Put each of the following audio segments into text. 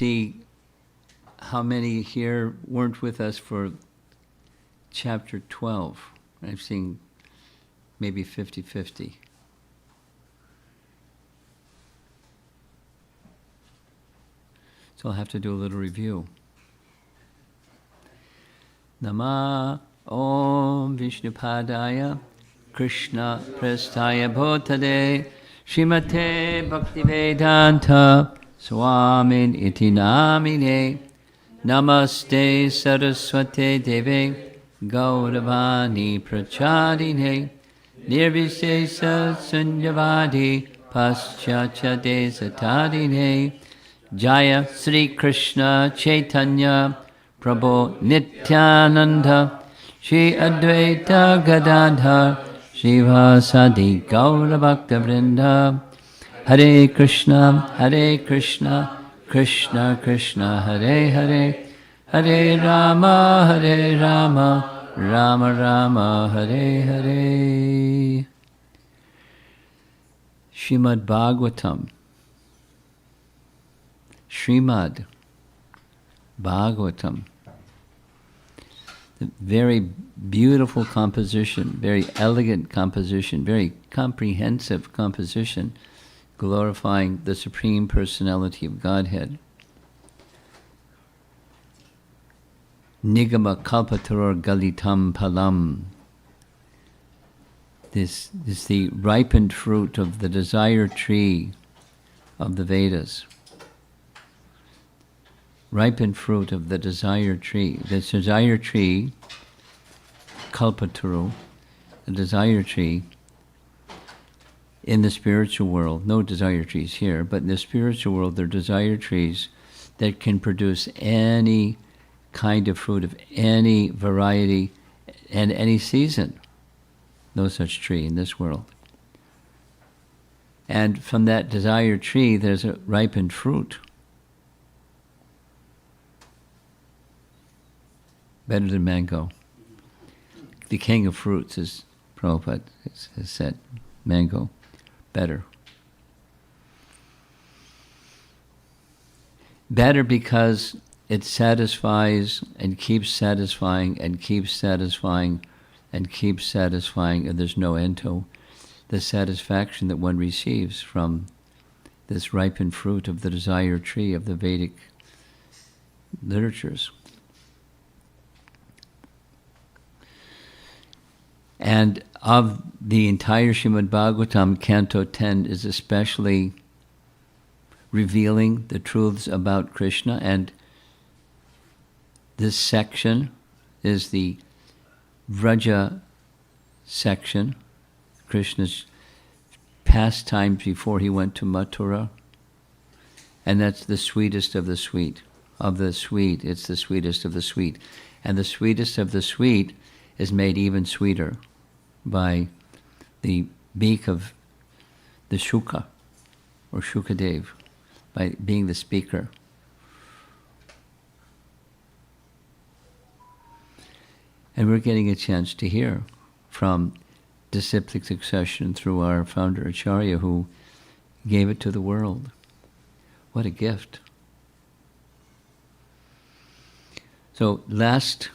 See how many here weren't with us for chapter 12. I've seen maybe 50-50. So I'll have to do a little review. Nama Om Vishnupadaya Krishna Prestaya Bhotade Srimate Bhaktivedanta Swamin Iti Namine Namaste Saraswate Deve Gauravani Prachadine Nirvishesa Sunyavadi Paschatya Desatadine Jaya Sri Krishna Chaitanya Prabhu Nityananda Shri Advaita Gadadhar Shivasadi Gaura Bhakta Vrinda Hare Krishna Krishna Krishna Hare Hare Hare Rama Rama Rama Hare Hare. Srimad Bhagavatam. Srimad Bhagavatam. Very beautiful composition, very elegant composition, very comprehensive composition, glorifying the Supreme Personality of Godhead. Nigama kalpataror galitam palam. This is the ripened fruit of the desire tree of the Vedas. Ripened fruit of the desire tree. This desire tree, kalpataru, the desire tree, in the spiritual world, no desire trees here, but in the spiritual world, there are desire trees that can produce any kind of fruit of any variety and any season. No such tree in this world. And from that desire tree, there's a ripened fruit. Better than mango. The king of fruits, as Prabhupada has said, mango, better. Better because it satisfies and keeps satisfying and keeps satisfying and keeps satisfying, and there's no end to the satisfaction that one receives from this ripened fruit of the desire tree of the Vedic literatures. And of the entire Srimad Bhagavatam, Canto 10 is especially revealing the truths about Krishna, and this section is the Vraja section, Krishna's pastimes before he went to Mathura, and that's the sweetest of the sweet. Of the sweet, it's the sweetest of the sweet. And the sweetest of the sweet is made even sweeter by the beak of the Shuka, or Shukadev, by being the speaker. And we're getting a chance to hear from disciplic succession through our founder Acharya, who gave it to the world. What a gift. So last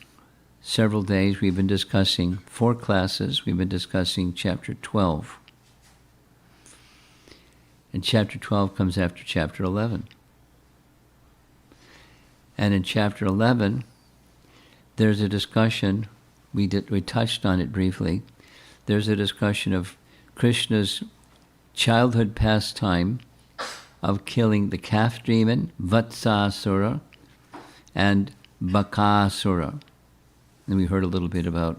several days we've been discussing 4 classes. We've been discussing chapter 12. And chapter 12 comes after chapter 11. And in chapter 11, there's a discussion, we touched on it briefly, there's a discussion of Krishna's childhood pastime of killing the calf demon, Vatsasura, and Bakasura. And we heard a little bit about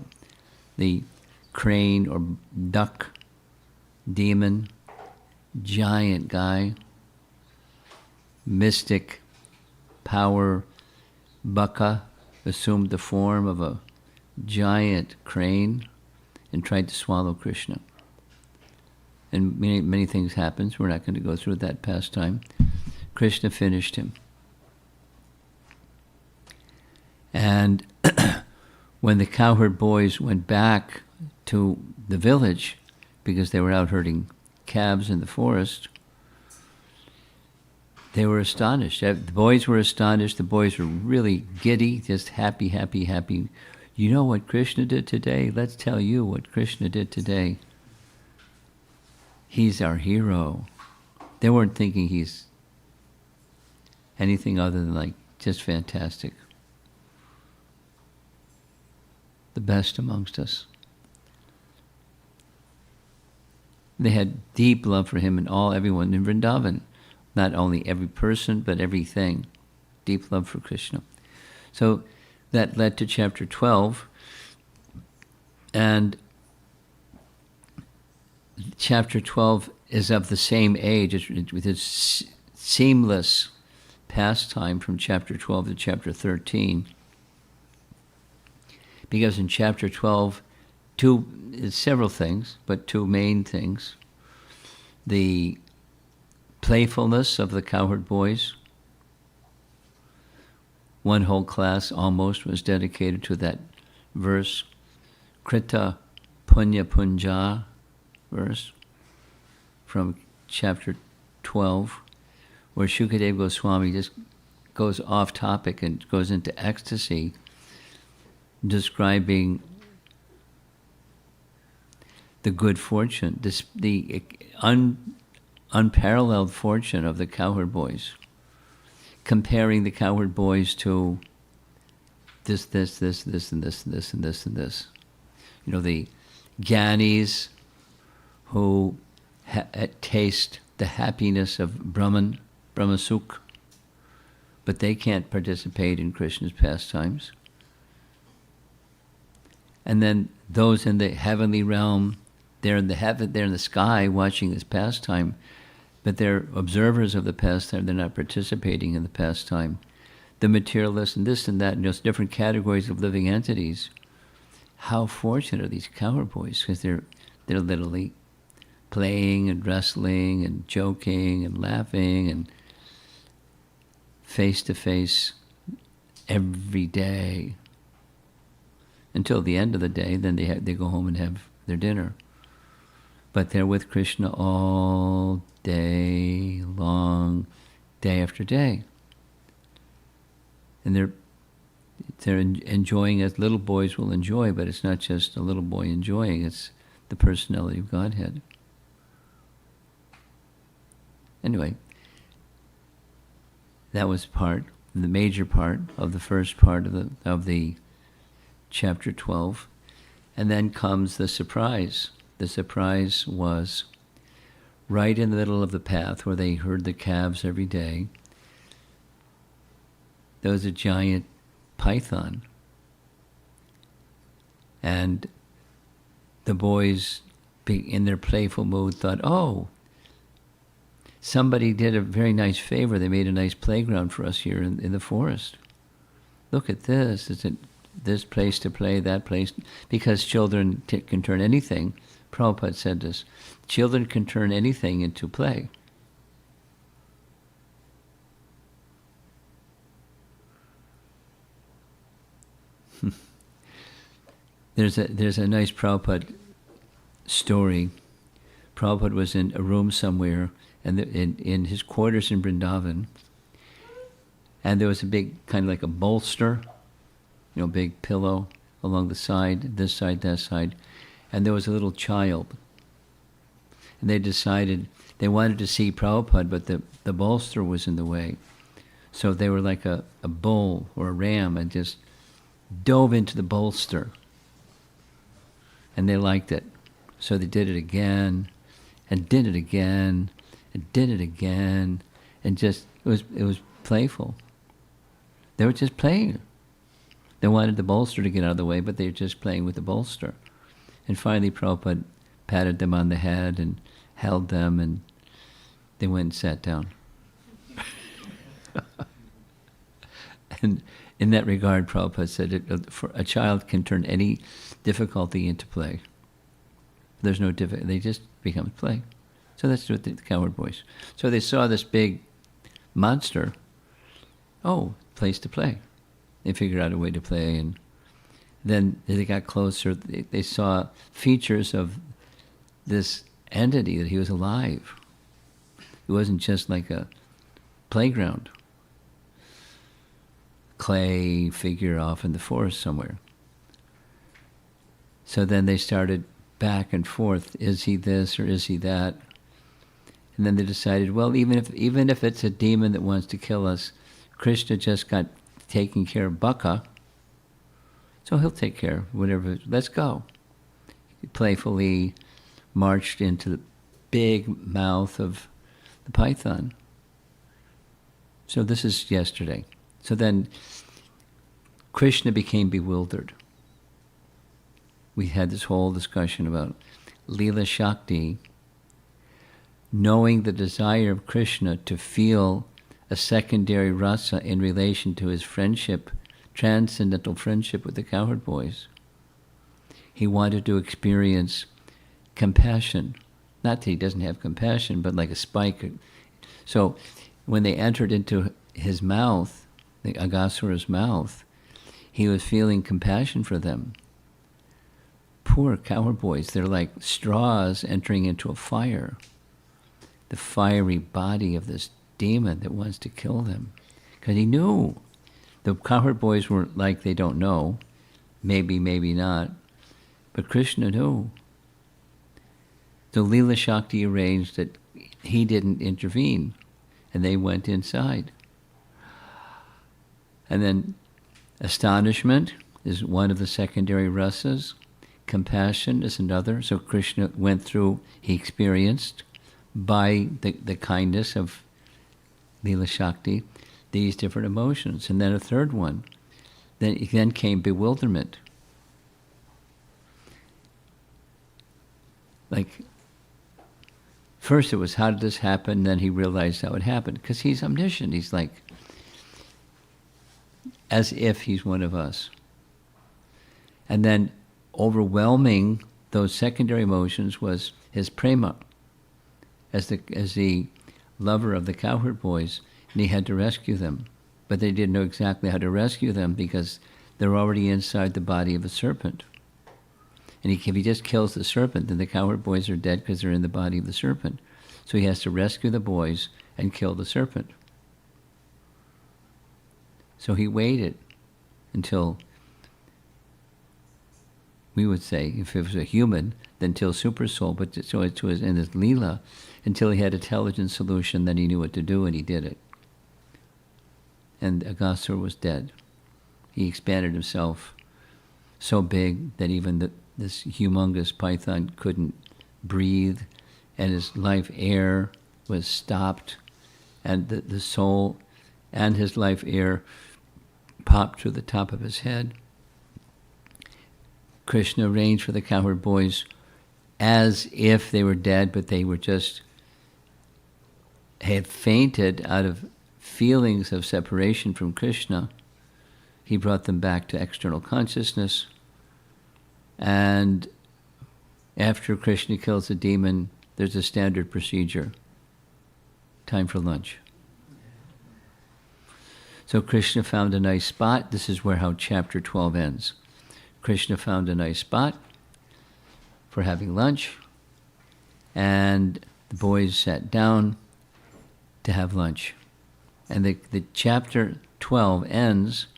the crane or duck demon, giant guy, mystic power. Baka assumed the form of a giant crane and tried to swallow Krishna. And many things happened. We're not going to go through that pastime. Krishna finished him. And when the cowherd boys went back to the village, because they were out herding calves in the forest, They were astonished. The boys were astonished. The boys were really giddy, just happy, happy, happy. You know what Krishna did today? Let's tell you what Krishna did today. He's our hero. They weren't thinking he's anything other than like just fantastic. The best amongst us. They had deep love for him and everyone in Vrindavan. Not only every person, but everything. Deep love for Krishna. So that led to chapter 12. And chapter 12 is of the same age, with its seamless pastime from chapter 12 to chapter 13. Because in chapter 12, several things, but two main things. The playfulness of the cowherd boys. One whole class almost was dedicated to that verse, Krita Punya Punja verse from chapter 12, where Shukadeva Goswami just goes off topic and goes into ecstasy, describing the good fortune, the unparalleled fortune of the cowherd boys, comparing the cowherd boys to this, and this, and this, and this. You know, the Gyanis who taste the happiness of Brahma Sukh, but they can't participate in Krishna's pastimes. And then those in the heavenly realm, they're in the sky watching this pastime, but they're observers of the pastime. They're not participating in the pastime. The materialists and this and that, and just different categories of living entities. How fortunate are these cowherd boys? Because they're literally playing and wrestling and joking and laughing and face to face every day until the end of the day. Then they go home and have their dinner. But they're with Krishna all day long, day after day. And they're enjoying as little boys will enjoy, but it's not just a little boy enjoying, it's the personality of Godhead. Anyway, that was the major part of the first part of the chapter 12. And then comes the surprise. The surprise was right in the middle of the path where they herd the calves every day. There was a giant python. And the boys, in their playful mood, thought, oh, somebody did a very nice favor. They made a nice playground for us here in the forest. Look at this. It's this place to play, that place. Because children can turn anything. Prabhupada said this. Children can turn anything into play. There's a nice Prabhupada story. Prabhupada was in a room somewhere, and in his quarters in Vrindavan, and there was a big, kind of like a bolster, big pillow along the side, this side, that side, and there was a little child. And they decided they wanted to see Prabhupada, but the bolster was in the way. So they were like a bull or a ram and just dove into the bolster. And they liked it. So they did it again, and did it again, and did it again, and just, it was playful. They were just playing. They wanted the bolster to get out of the way, but they were just playing with the bolster. And finally Prabhupada patted them on the head and held them, and they went and sat down. And in that regard, Prabhupada said, for a child can turn any difficulty into play. There's no difficulty, they just become play. So that's what the cowherd boys. So they saw this big monster. Oh, place to play. They figured out a way to play, and then as they got closer, they saw features of this entity, that he was alive. It wasn't just like a playground. Clay figure off in the forest somewhere. So then they started back and forth. Is he this or is he that? And then they decided, well, even if it's a demon that wants to kill us, Krishna just got taking care of Baka, so he'll take care of whatever. Let's go. He playfully marched into the big mouth of the python. So this is yesterday. So then Krishna became bewildered. We had this whole discussion about Leela Shakti, knowing the desire of Krishna to feel a secondary rasa in relation to his friendship, transcendental friendship with the cowherd boys. He wanted to experience compassion. Not that he doesn't have compassion, but like a spike. So when they entered into his mouth, the Aghasura's mouth, he was feeling compassion for them. Poor cowherd boys, they're like straws entering into a fire. The fiery body of this demon that wants to kill them. Because he knew. The cowherd boys were like they don't know. Maybe, maybe not. But Krishna knew. So Leela Shakti arranged that he didn't intervene. And they went inside. And then astonishment is one of the secondary rasas. Compassion is another. So Krishna went through, he experienced by the kindness of Leela Shakti these different emotions. And then a third one. Then came bewilderment. Like, first it was, how did this happen? Then he realized how it happened. Because he's omniscient. He's like, as if he's one of us. And then overwhelming those secondary emotions was his prema, as the lover of the cowherd boys, and he had to rescue them. But they didn't know exactly how to rescue them because they're already inside the body of a serpent. And if he just kills the serpent, then the cowherd boys are dead because they're in the body of the serpent. So he has to rescue the boys and kill the serpent. So he waited until, we would say, if it was a human, then till super soul, but so it was in his Leela, until he had a intelligent solution, then he knew what to do and he did it. And Aghasura was dead. He expanded himself so big that even this humongous python couldn't breathe, and his life air was stopped, and the soul and his life air popped to the top of his head. Krishna arranged for the cowherd boys as if they were dead, but they were just had fainted out of feelings of separation from Krishna. He brought them back to external consciousness. And after Krishna kills the demon, there's a standard procedure. Time for lunch. So Krishna found a nice spot. This is how chapter 12 ends. Krishna found a nice spot for having lunch, and the boys sat down to have lunch. And the chapter 12 ends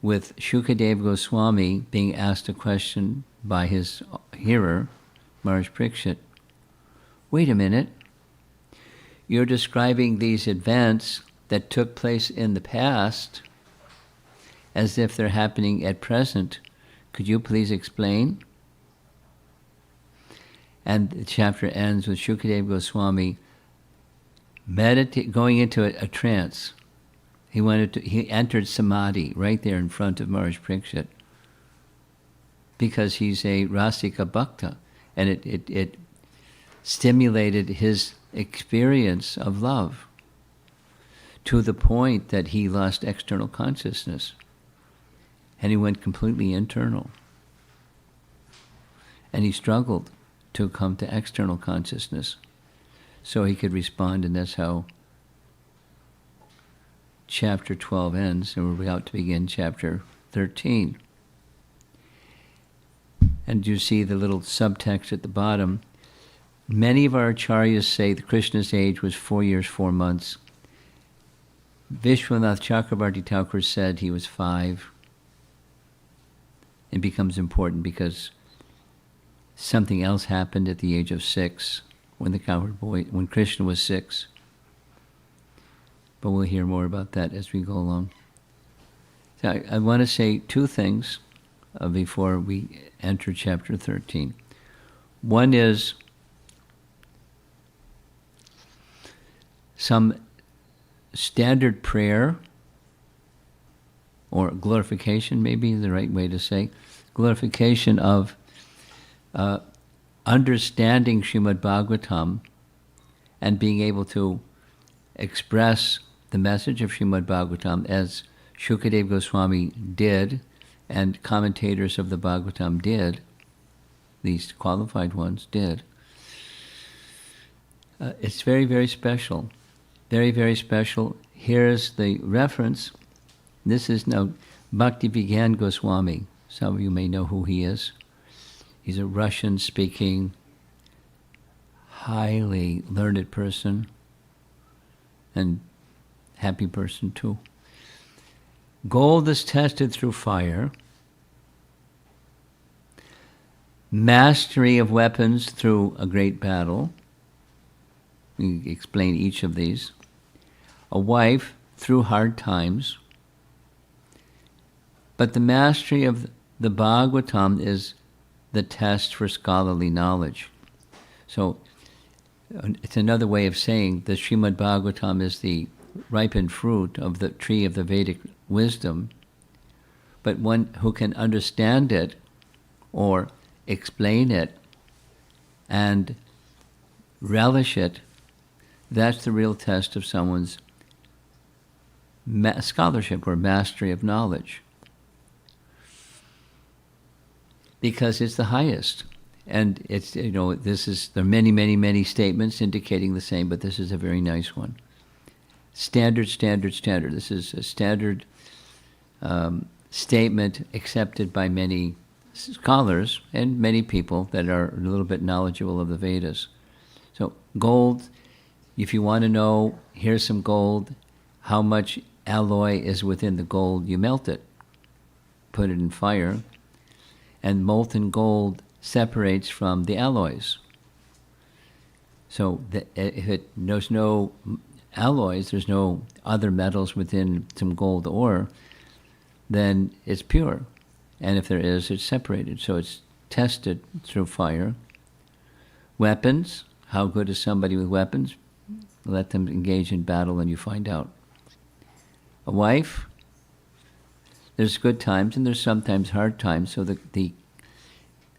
with Shukadeva Goswami being asked a question by his hearer, Maharaj Parikshit. Wait a minute. You're describing these events that took place in the past as if they're happening at present. Could you please explain? And the chapter ends with Shukadeva Goswami going into a trance. He entered samadhi right there in front of Maharaj Parikshit because he's a Rasika Bhakta, and it stimulated his experience of love to the point that he lost external consciousness and he went completely internal. And he struggled to come to external consciousness so he could respond, and that's how chapter 12 ends, and we're about to begin chapter 13. And you see the little subtext at the bottom. Many of our acharyas say that Krishna's age was 4 years, 4 months. Vishwanath Chakrabarti Thakur said he was 5. It becomes important because something else happened at the age of 6 when the cowherd boy, when Krishna was 6. But we'll hear more about that as we go along. So I want to say 2 things before we enter chapter 13. One is some standard prayer, or glorification maybe is the right way to say, glorification of understanding Srimad Bhagavatam and being able to express the message of Srimad Bhagavatam as Shukadeva Goswami did and commentators of the Bhagavatam did, these qualified ones did. It's very, very special. Very, very special. Here's the reference. This is now Bhakti Vigyan Goswami. Some of you may know who he is. He's a Russian-speaking, highly learned person, and happy person too. Gold is tested through fire. Mastery of weapons through a great battle. We explain each of these. A wife through hard times. But the mastery of the Bhagavatam is the test for scholarly knowledge. So it's another way of saying the Srimad Bhagavatam is the ripened fruit of the tree of the Vedic wisdom, but one who can understand it or explain it and relish it, that's the real test of someone's scholarship or mastery of knowledge. Because it's the highest. And it's, there are many, many, many statements indicating the same, but this is a very nice one. Standard. This is a standard statement accepted by many scholars and many people that are a little bit knowledgeable of the Vedas. So gold, if you want to know, here's some gold, how much alloy is within the gold, you melt it, put it in fire, and molten gold separates from the alloys. So if there's no alloys, there's no other metals within some gold ore, then it's pure. And if there is, it's separated. So it's tested through fire. Weapons, how good is somebody with weapons? Let them engage in battle and you find out. A wife, there's good times and there's sometimes hard times. So the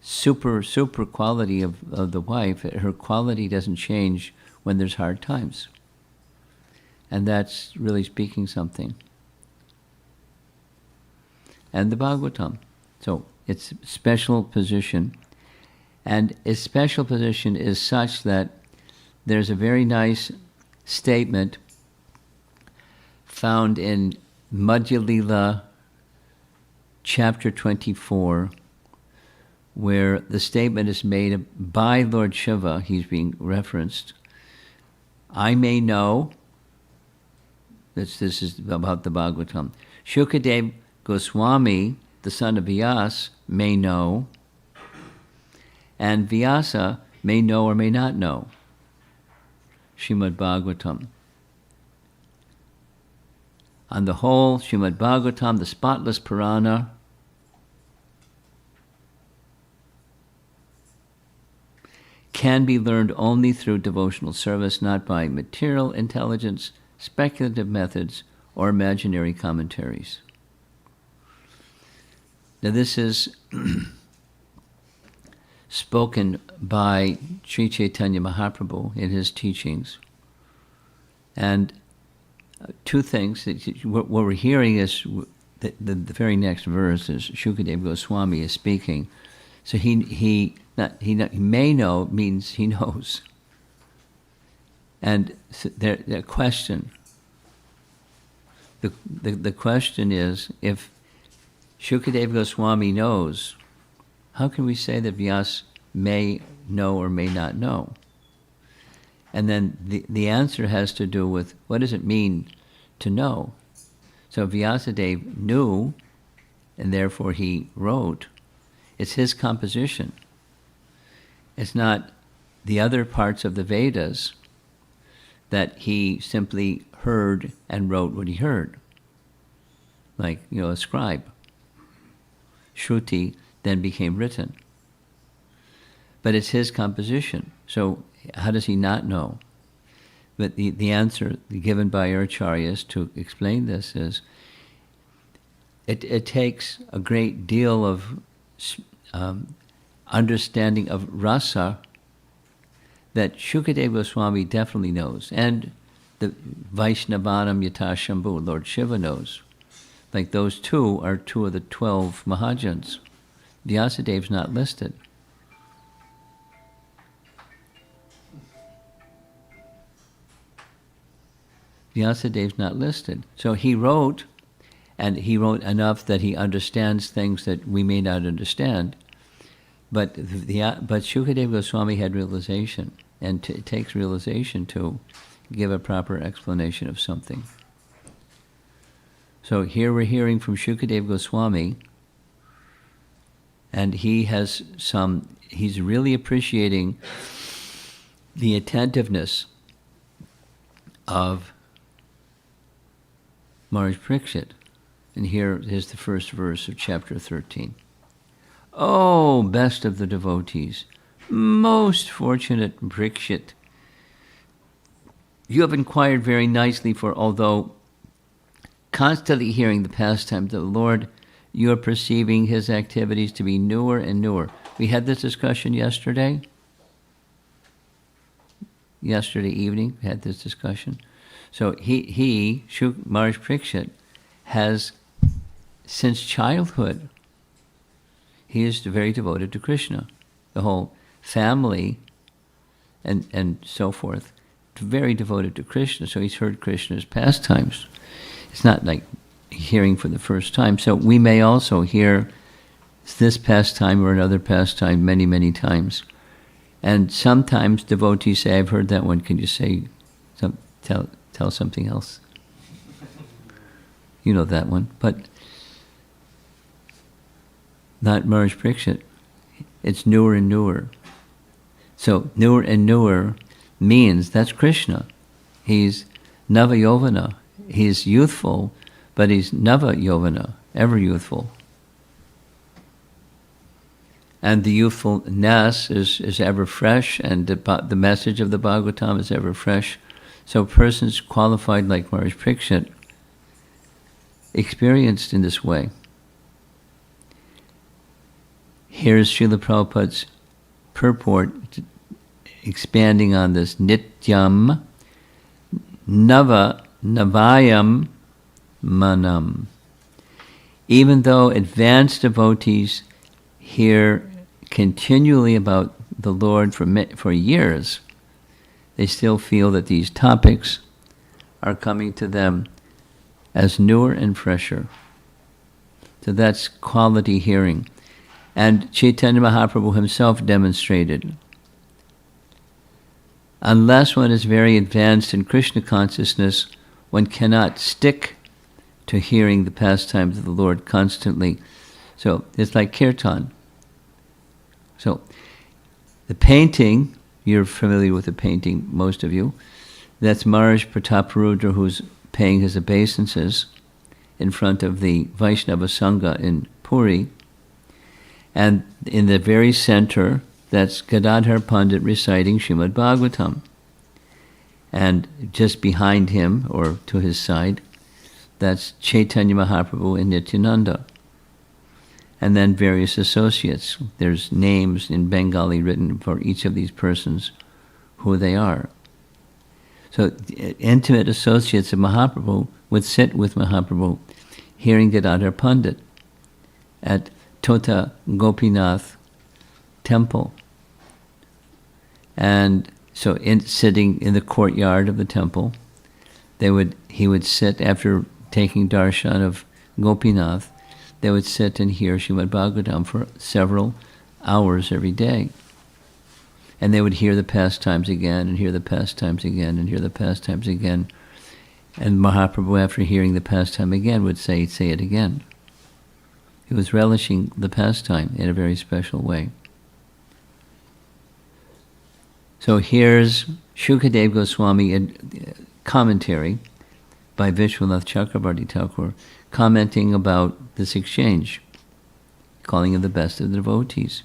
super quality of the wife, her quality doesn't change when there's hard times. And that's really speaking something. And the Bhagavatam. So it's special position. And its special position is such that there's a very nice statement found in Madhya Lila, chapter 24, where the statement is made by Lord Shiva, he's being referenced. I may know, this is about the Bhagavatam. Shukadeva Goswami, the son of Vyasa, may know, and Vyasa may know or may not know Srimad Bhagavatam. On the whole, Srimad Bhagavatam, the spotless Purana, can be learned only through devotional service, not by material intelligence, speculative methods, or imaginary commentaries. Now this is spoken by Sri Chaitanya Mahaprabhu in his teachings. And 2 things, what we're hearing is, the very next verse is Shukadeva Goswami is speaking. So he may know means he knows. And so the question, the question is, if Shukadeva Goswami knows, how can we say that Vyasa may know or may not know? And then the answer has to do with, what does it mean to know. So Vyasadeva knew, and therefore he wrote. It's his composition. It's not the other parts of the Vedas that he simply heard and wrote what he heard. Like, a scribe. Shruti then became written. But it's his composition. So how does he not know? But the answer given by our acharyas to explain this is, it takes a great deal of understanding of rasa that Shukadeva Goswami definitely knows, and the Vaishnavanam Yata Shambhu, Lord Shiva knows. Like those two are two of the 12 Mahajans. Vyasadev's not listed. Vyasadev's not listed. So he wrote, and he wrote enough that he understands things that we may not understand. But Shukadeva Goswami had realization, and it takes realization to give a proper explanation of something. So here we're hearing from Shukadeva Goswami, and he's really appreciating the attentiveness of Maharaj Parikshit. And here is the first verse of chapter 13. Oh, best of the devotees, most fortunate Parikshit, you have inquired very nicely, for although constantly hearing the pastimes of the Lord, you are perceiving his activities to be newer and newer. We had this discussion yesterday. Yesterday evening, we had this discussion. So Maharaj Parikshit, has, since childhood, he is very devoted to Krishna. The whole family and so forth, very devoted to Krishna. So he's heard Krishna's pastimes. It's not like hearing for the first time. So we may also hear this pastime or another pastime many, many times. And sometimes devotees say, I've heard that one. Can you say, tell something else? You know that one. But not Maharaj Parikshit. It's newer and newer. So newer and newer means that's Krishna. He's Nava Yovana. He's youthful, but he's Nava Yovana, ever youthful. And the youthfulness is ever fresh, and the message of the Bhagavatam is ever fresh. So persons qualified like Maharaj Parikshit, experienced in this way. Here's Srila Prabhupada's purport, expanding on this. Nityam Navayam Manam. Even though advanced devotees hear continually about the Lord for years, they still feel that these topics are coming to them as newer and fresher. So that's quality hearing. And Chaitanya Mahaprabhu himself demonstrated, unless one is very advanced in Krishna consciousness, one cannot stick to hearing the pastimes of the Lord constantly. So it's like kirtan. So the painting, you're familiar with the painting, most of you, that's Maharaj Prataparudra, who's paying his obeisances in front of the Vaishnava Sangha in Puri. And in the very center, that's Gadadhar Pandit reciting Srimad Bhagavatam. And just behind him, or to his side, that's Chaitanya Mahaprabhu and Nityananda. And then various associates. There's names in Bengali written for each of these persons, who they are. So intimate associates of Mahaprabhu would sit with Mahaprabhu, hearing Gadadhar Pandit at Tota Gopinath temple. And so sitting in the courtyard of the temple, he would sit after taking darshan of Gopinath. They would sit and hear Srimad Bhagavatam for several hours every day. And they would hear the pastimes again, and hear the pastimes again, and hear the pastimes again. And Mahaprabhu, after hearing the pastime again, would say it again. He was relishing the pastime in a very special way. So here's Shukadev Goswami, a commentary by Vishwanath Chakrabarti Thakur, commenting about this exchange, calling him the best of the devotees.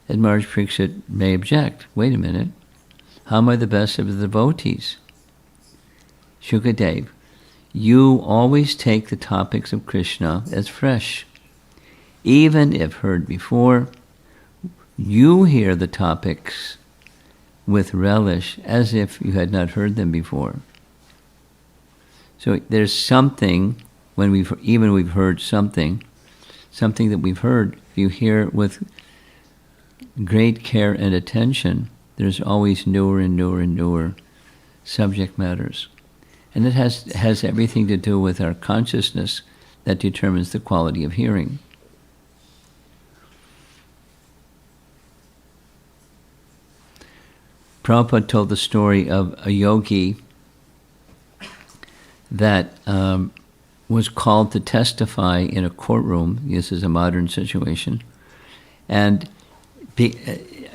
And Maharaj Parikshit may object, wait a minute, how am I the best of the devotees? Shukadev, you always take the topics of Krishna as fresh. Even if heard before, you hear the topics with relish as if you had not heard them before. So there's something, when we've heard something that we've heard, if you hear it with great care and attention, there's always newer and newer and newer subject matters. And it has everything to do with our consciousness that determines the quality of hearing. Prabhupada told the story of a yogi that was called to testify in a courtroom. This is a modern situation. And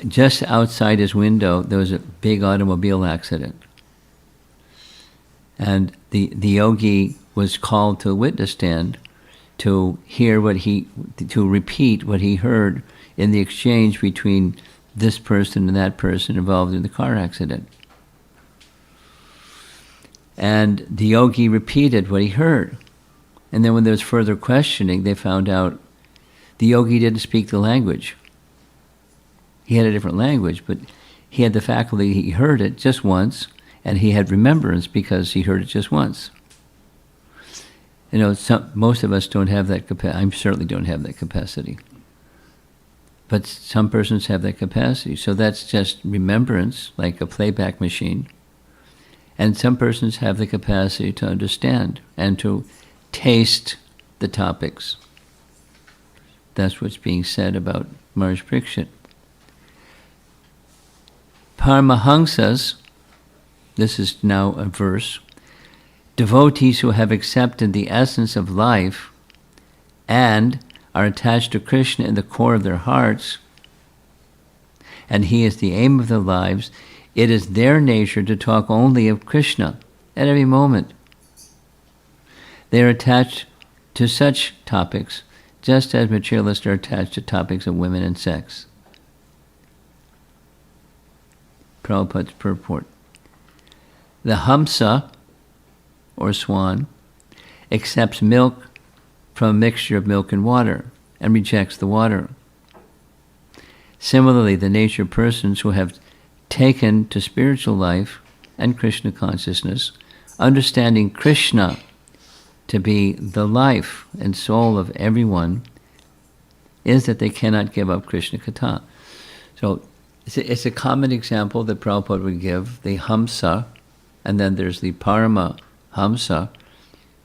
just outside his window, there was a big automobile accident. And the yogi was called to a witness stand to repeat what he heard in the exchange between this person and that person involved in the car accident. And the yogi repeated what he heard. And then when there was further questioning, they found out the yogi didn't speak the language. He had a different language, but he had the faculty, he heard it just once, and he had remembrance because he heard it just once. You know, most of us don't have that capacity. I certainly don't have that capacity. But some persons have that capacity. So that's just remembrance, like a playback machine. And some persons have the capacity to understand and to taste the topics. That's what's being said about Maharaj Parikshit. Paramahamsas, this is now a verse, devotees who have accepted the essence of life and are attached to Krishna in the core of their hearts, and he is the aim of their lives, it is their nature to talk only of Krishna at every moment. They are attached to such topics, just as materialists are attached to topics of women and sex. Prabhupada's purport. The Hamsa, or swan, accepts milk from a mixture of milk and water and rejects the water. Similarly, the nature of persons who have taken to spiritual life and Krishna consciousness, understanding Krishna to be the life and soul of everyone, is that they cannot give up Krishna Katha. So it's a common example that Prabhupada would give, the Hamsa, and then there's the Parama Hamsa.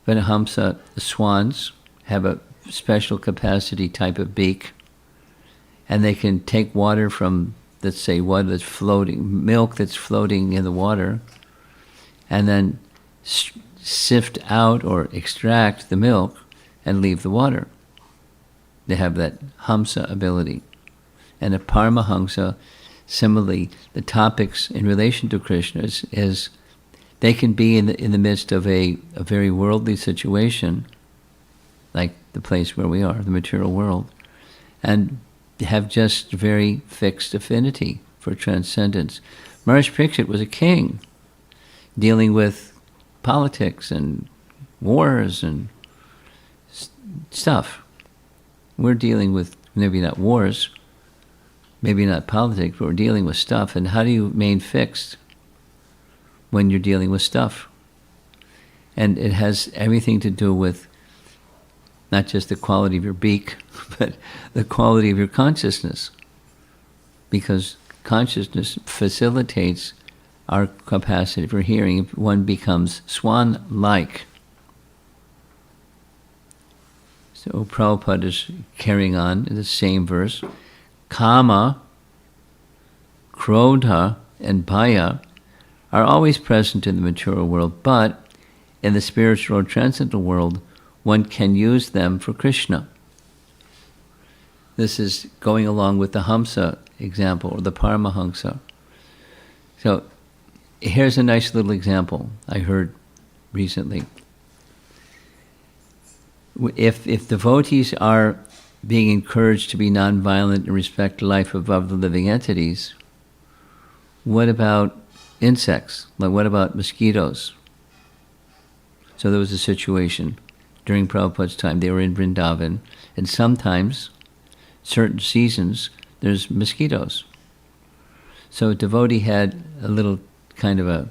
But Hamsa, the swans, have a special capacity type of beak, and they can take water from, let's say, water that's floating, milk that's floating in the water, and then sift out or extract the milk and leave the water. They have that Hamsa ability. And a Paramahamsa, similarly, the topics in relation to Krishna is they can be in the midst of a very worldly situation, like the place where we are, the material world, and have just very fixed affinity for transcendence. Maharaj Parikshit was a king dealing with politics and wars and stuff. We're dealing with maybe not wars, maybe not politics, but we're dealing with stuff. And how do you remain fixed when you're dealing with stuff? And it has everything to do with not just the quality of your beak, but the quality of your consciousness. Because consciousness facilitates our capacity for hearing. If one becomes swan-like. So Prabhupada is carrying on in the same verse. Kama, Krodha, and Bhaya are always present in the material world, but in the spiritual or transcendental world, one can use them for Krishna. This is going along with the Hamsa example, or the Paramahamsa. So here's a nice little example I heard recently. If devotees are being encouraged to be nonviolent and respect life above the living entities, what about insects? Like, what about mosquitoes? So there was a situation during Prabhupada's time. They were in Vrindavan, and sometimes, certain seasons, there's mosquitoes. So a devotee had a little kind of a,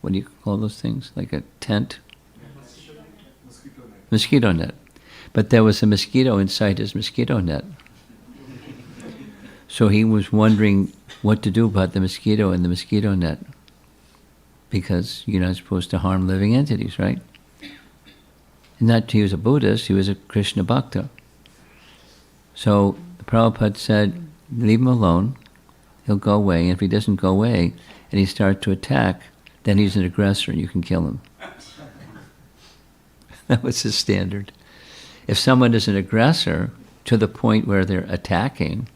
what do you call those things? Like a tent? Mosquito net. But there was a mosquito inside his mosquito net. So he was wondering what to do about the mosquito in the mosquito net, because you're not supposed to harm living entities, right? And not he was a Buddhist, he was a Krishna Bhakta. So the Prabhupada said, leave him alone, he'll go away, and if he doesn't go away and he starts to attack, then he's an aggressor and you can kill him. That was his standard. If someone is an aggressor to the point where they're attacking,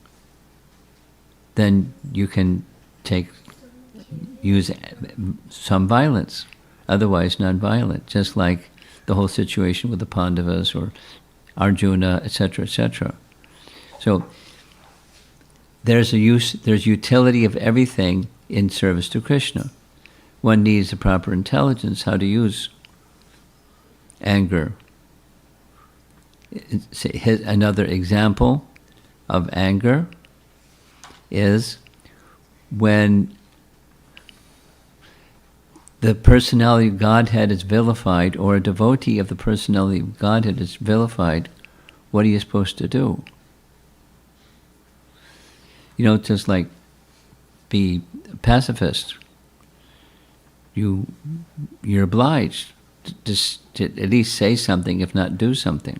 then you can use some violence, otherwise non-violent, just like the whole situation with the Pandavas or Arjuna, etc., etc. So there's utility of everything in service to Krishna. One needs the proper intelligence how to use anger. Another example of anger is when the personality of Godhead is vilified, or a devotee of the personality of Godhead is vilified. What are you supposed to do? You don't just like be a pacifist. You're obliged to at least say something, if not do something.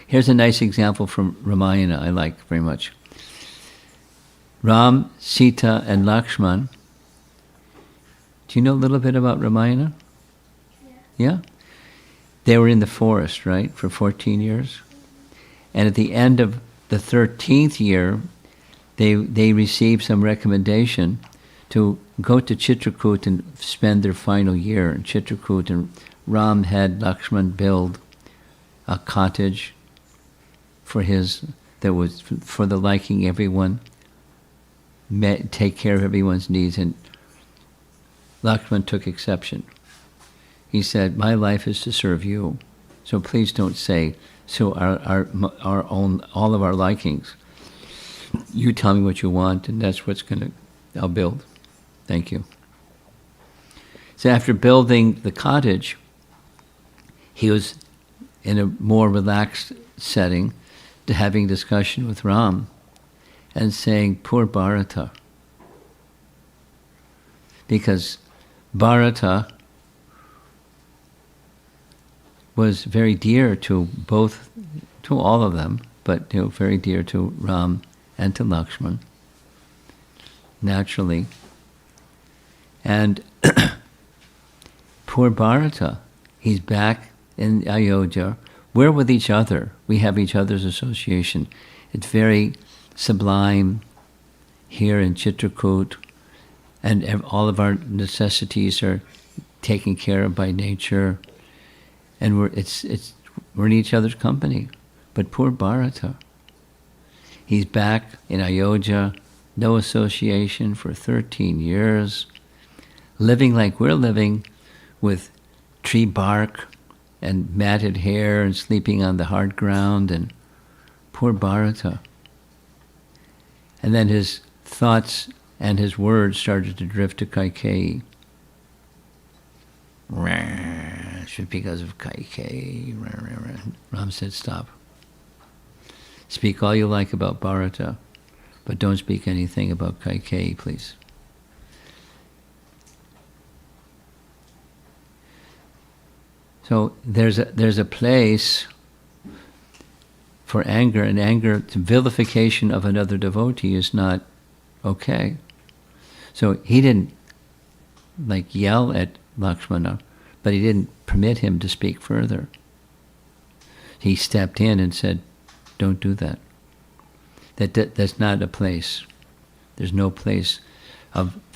Here's a nice example from Ramayana I like very much. Ram, Sita, and Lakshman. Do you know a little bit about Ramayana? Yeah? They were in the forest, right, for 14 years. And at the end of the 13th year, they received some recommendation to go to Chitrakoot and spend their final year in Chitrakoot. And Ram had Lakshman build a cottage that was for the liking everyone, take care of everyone's needs. And Lakshman took exception. He said, my life is to serve you, so please don't say, so our own, all of our likings. You tell me what you want, and that's I'll build. Thank you. So after building the cottage, he was in a more relaxed setting, to having discussion with Ram and saying, poor Bharata. Because Bharata was very dear to all of them, but very dear to Ram and to Lakshman, naturally. And poor Bharata, he's back in Ayodhya. We're with each other. We have each other's association. It's very sublime here in Chitrakoot, and all of our necessities are taken care of by nature, and we're in each other's company. But poor Bharata, he's back in Ayodhya, no association for 13 years, living like we're living, with tree bark and matted hair and sleeping on the hard ground, and poor Bharata. And then his thoughts and his words started to drift to Kaikeyi. It's because of Kaikeyi. Ram said, stop. Speak all you like about Bharata, but don't speak anything about Kaikeyi, please. So there's a place for anger, and anger, vilification of another devotee is not okay. So he didn't like yell at Lakshmana, but he didn't permit him to speak further. He stepped in and said, don't do that. That's not a place. There's no place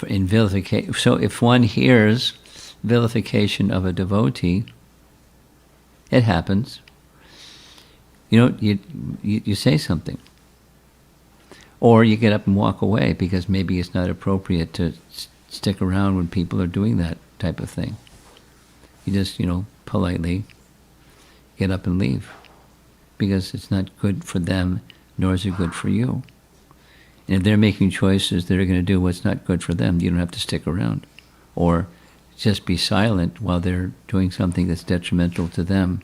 in vilification. So if one hears vilification of a devotee, it happens. You say something. Or you get up and walk away because maybe it's not appropriate to stick around when people are doing that type of thing. You just, politely get up and leave because it's not good for them, nor is it good for you. And if they're making choices that are going to do what's not good for them, you don't have to stick around. Or just be silent while they're doing something that's detrimental to them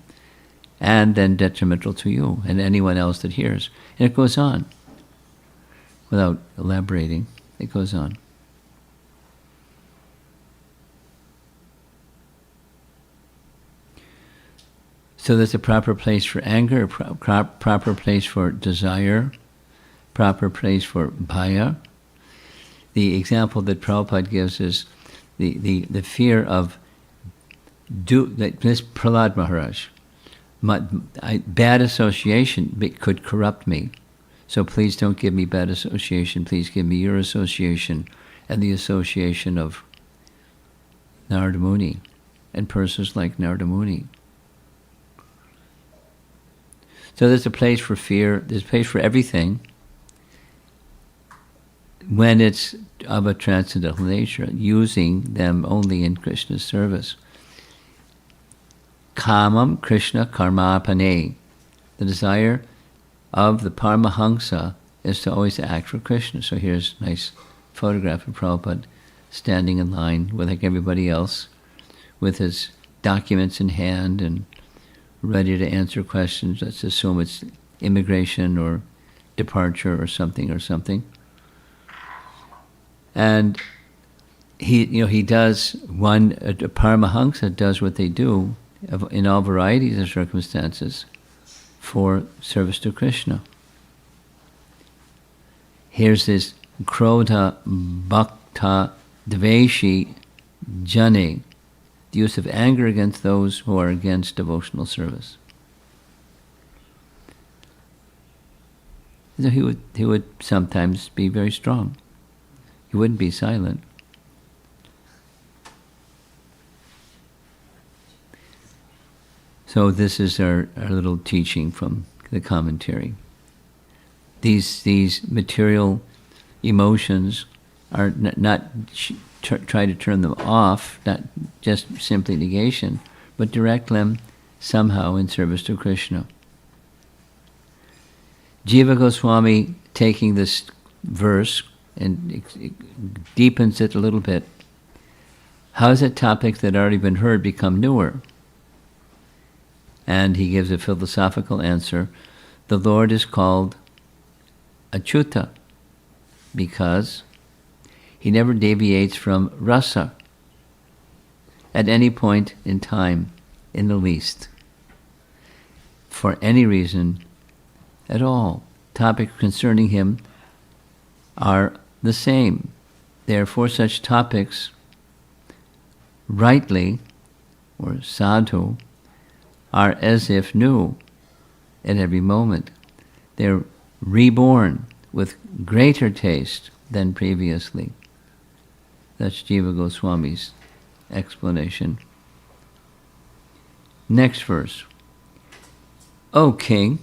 and then detrimental to you and anyone else that hears. And it goes on. Without elaborating, it goes on. So there's a proper place for anger, a proper place for desire, proper place for bhaya. The example that Prabhupada gives is the fear of this Prahlad Maharaj. Bad association could corrupt me. So please don't give me bad association. Please give me your association and the association of Narada Muni and persons like Narada Muni. So there's a place for fear. There's a place for everything when it's of a transcendental nature, using them only in Krishna's service. Kamam Krishna Karmapane. The desire of the Paramahamsa is to always act for Krishna. So here's a nice photograph of Prabhupada standing in line with like everybody else with his documents in hand and ready to answer questions. Let's assume it's immigration or departure or something. And he does a Paramahamsa does what they do in all varieties of circumstances for service to Krishna. Here's this Krodha Bhakta Dveshi Jane, the use of anger against those who are against devotional service. So he would sometimes be very strong. He wouldn't be silent. So this is our little teaching from the commentary. These material emotions are not try to turn them off, not just simply negation, but direct them somehow in service to Krishna. Jiva Goswami, taking this verse and it deepens it a little bit. How does a topic that had already been heard become newer? And he gives a philosophical answer. The Lord is called Achyuta because he never deviates from rasa at any point in time, in the least, for any reason at all. Topics concerning him are the same. Therefore, such topics, rightly, or sadhu, are as if new at every moment. They're reborn with greater taste than previously. That's Jiva Goswami's explanation. Next verse. O King,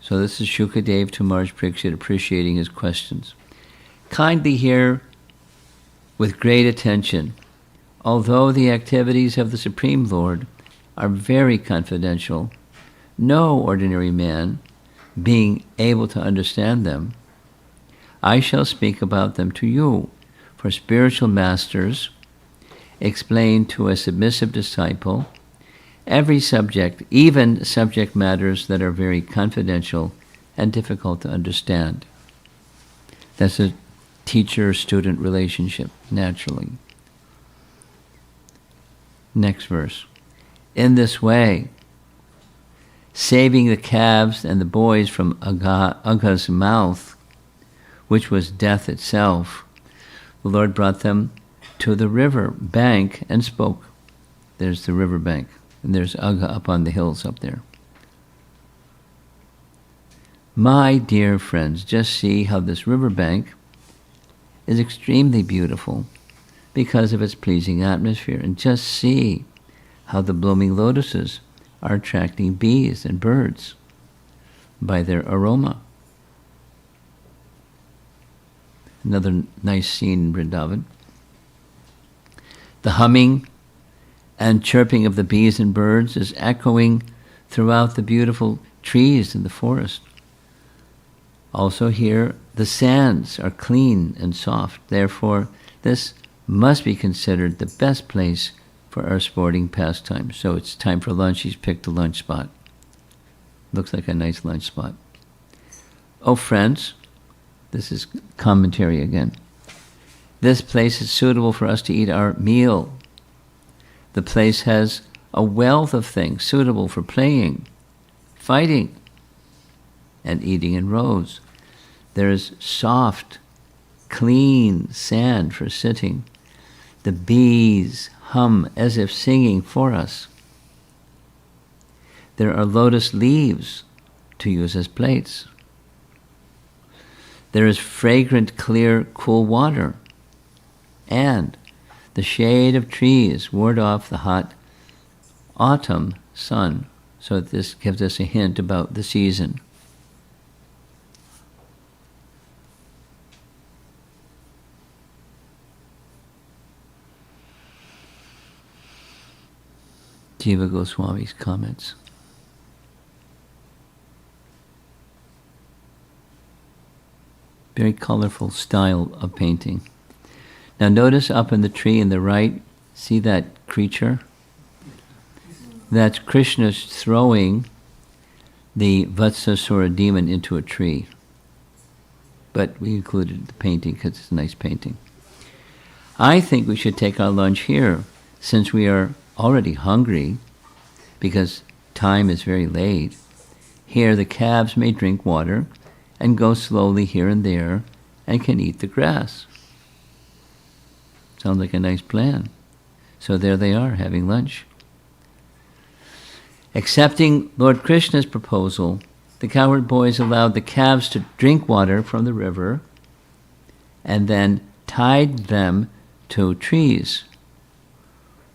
so this is Shukadev to Maharaj Parikshit appreciating his questions. Kindly hear with great attention. Although the activities of the Supreme Lord are very confidential, no ordinary man being able to understand them, I shall speak about them to you, for spiritual masters explain to a submissive disciple every subject, even subject matters that are very confidential and difficult to understand. That's a teacher-student relationship, naturally. Next verse. In this way, saving the calves and the boys from Agha's mouth, which was death itself, the Lord brought them to the river bank and spoke. There's the river bank, and there's Agha up on the hills up there. My dear friends, just see how this river bank is extremely beautiful because of its pleasing atmosphere. And just see how the blooming lotuses are attracting bees and birds by their aroma. Another nice scene in Vrindavan. The humming and chirping of the bees and birds is echoing throughout the beautiful trees in the forest. Also here, the sands are clean and soft. Therefore, this must be considered the best place for our sporting pastime. So it's time for lunch. He's picked a lunch spot. Looks like a nice lunch spot. Oh, friends, this is commentary again. This place is suitable for us to eat our meal. The place has a wealth of things suitable for playing, fighting, and eating in rows. There is soft, clean sand for sitting. The bees hum as if singing for us. There are lotus leaves to use as plates. There is fragrant, clear, cool water. And the shade of trees ward off the hot autumn sun. So this gives us a hint about the season. Jiva Goswami's comments. Very colorful style of painting. Now notice up in the tree in the right, see that creature? That's Krishna's throwing the Vatsasura demon into a tree. But we included the painting because it's a nice painting. I think we should take our lunch here since we are already hungry because time is very late. Here the calves may drink water and go slowly here and there and can eat the grass. Sounds like a nice plan. So there they are, having lunch. Accepting Lord Krishna's proposal, the cowherd boys allowed the calves to drink water from the river and then tied them to trees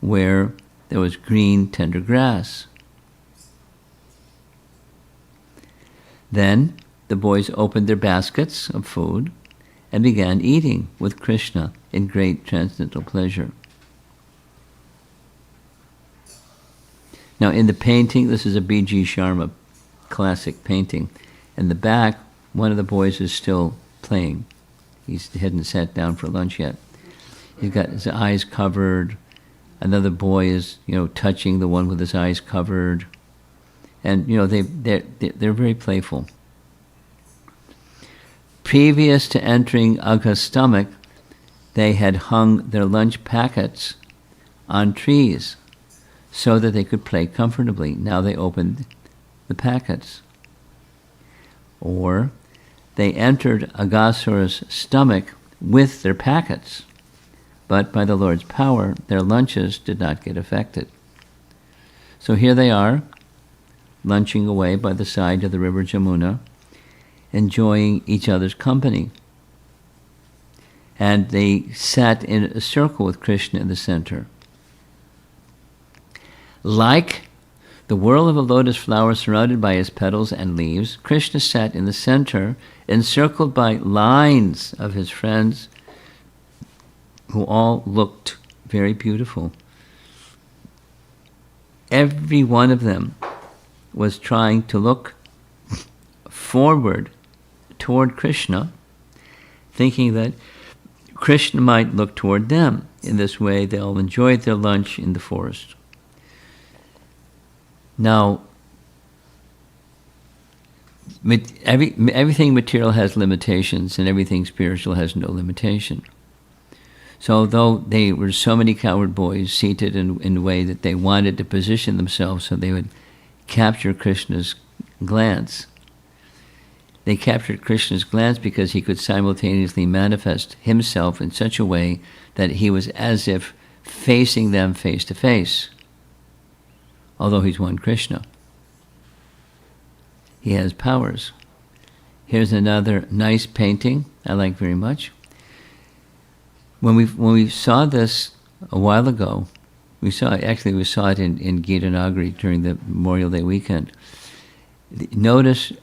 where there was green, tender grass. Then the boys opened their baskets of food and began eating with Krishna in great transcendental pleasure. Now in the painting, this is a B.G. Sharma classic painting. In the back, one of the boys is still playing. He hadn't sat down for lunch yet. He's got his eyes covered. Another boy is, touching the one with his eyes covered. And, they're very playful. Previous to entering Agha's stomach, they had hung their lunch packets on trees so that they could play comfortably. Now they opened the packets. Or they entered Aghasura's stomach with their packets, but by the Lord's power, their lunches did not get affected. So here they are, lunching away by the side of the river Jamuna, enjoying each other's company. And they sat in a circle with Krishna in the center. Like the whirl of a lotus flower surrounded by its petals and leaves, Krishna sat in the center, encircled by lines of his friends who all looked very beautiful. Every one of them was trying to look forward toward Krishna, thinking that Krishna might look toward them. In this way, they all enjoyed their lunch in the forest. Now, everything material has limitations, and everything spiritual has no limitation. So although they were so many cowherd boys seated in a way that they wanted to position themselves so they would capture Krishna's glance, They captured Krishna's glance because he could simultaneously manifest himself in such a way that he was as if facing them face to face, although he's one Krishna. He has powers. Here's another nice painting I like very much. When we saw this a while ago, we saw it in Gita Nagari during the Memorial Day weekend. Notice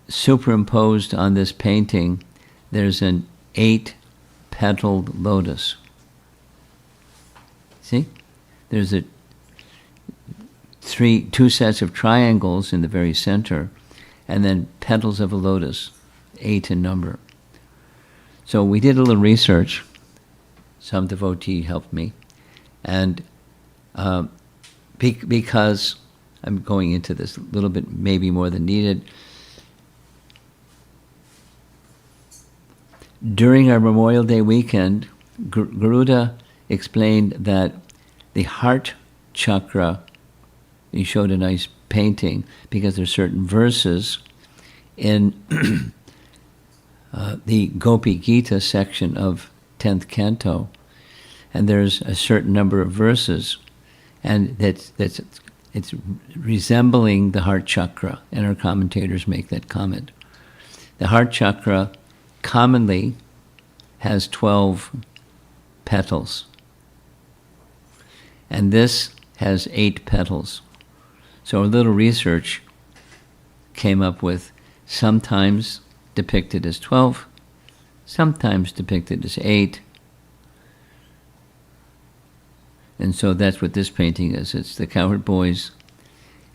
superimposed on this painting, there's an 8-petaled lotus. See? There's two sets of triangles in the very center, and then petals of a lotus, 8 in number. So we did a little research. Some devotee helped me. And because I'm going into this a little bit, maybe more than needed, during our Memorial Day weekend, Garuda explained that the heart chakra, he showed a nice painting, because there's certain verses in the Gopi Gita section of 10th canto, and there's a certain number of verses, and it's resembling the heart chakra, and our commentators make that comment. The heart chakra commonly has 12 petals, and this has 8 petals. So a little research came up with sometimes depicted as 12, sometimes depicted as 8, and so that's what this painting is. It's the cowherd boys.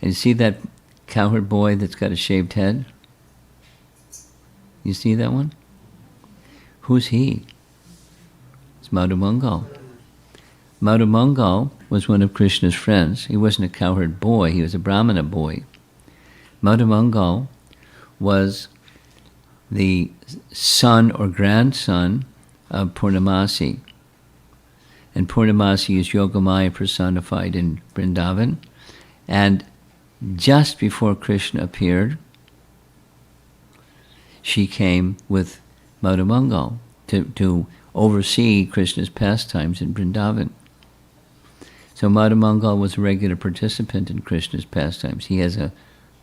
And you see that cowherd boy that's got a shaved head? You see that one? Who's he? It's Madhu Mangal. Madhu Mangal was one of Krishna's friends. He wasn't a cowherd boy, he was a Brahmana boy. Madhu Mangal was the son or grandson of Purnamasi. And Purnamasi is Yogamaya personified in Vrindavan. And just before Krishna appeared, she came with Madhu Mangal to oversee Krishna's pastimes in Vrindavan. So Madhu Mangal was a regular participant in Krishna's pastimes. He has a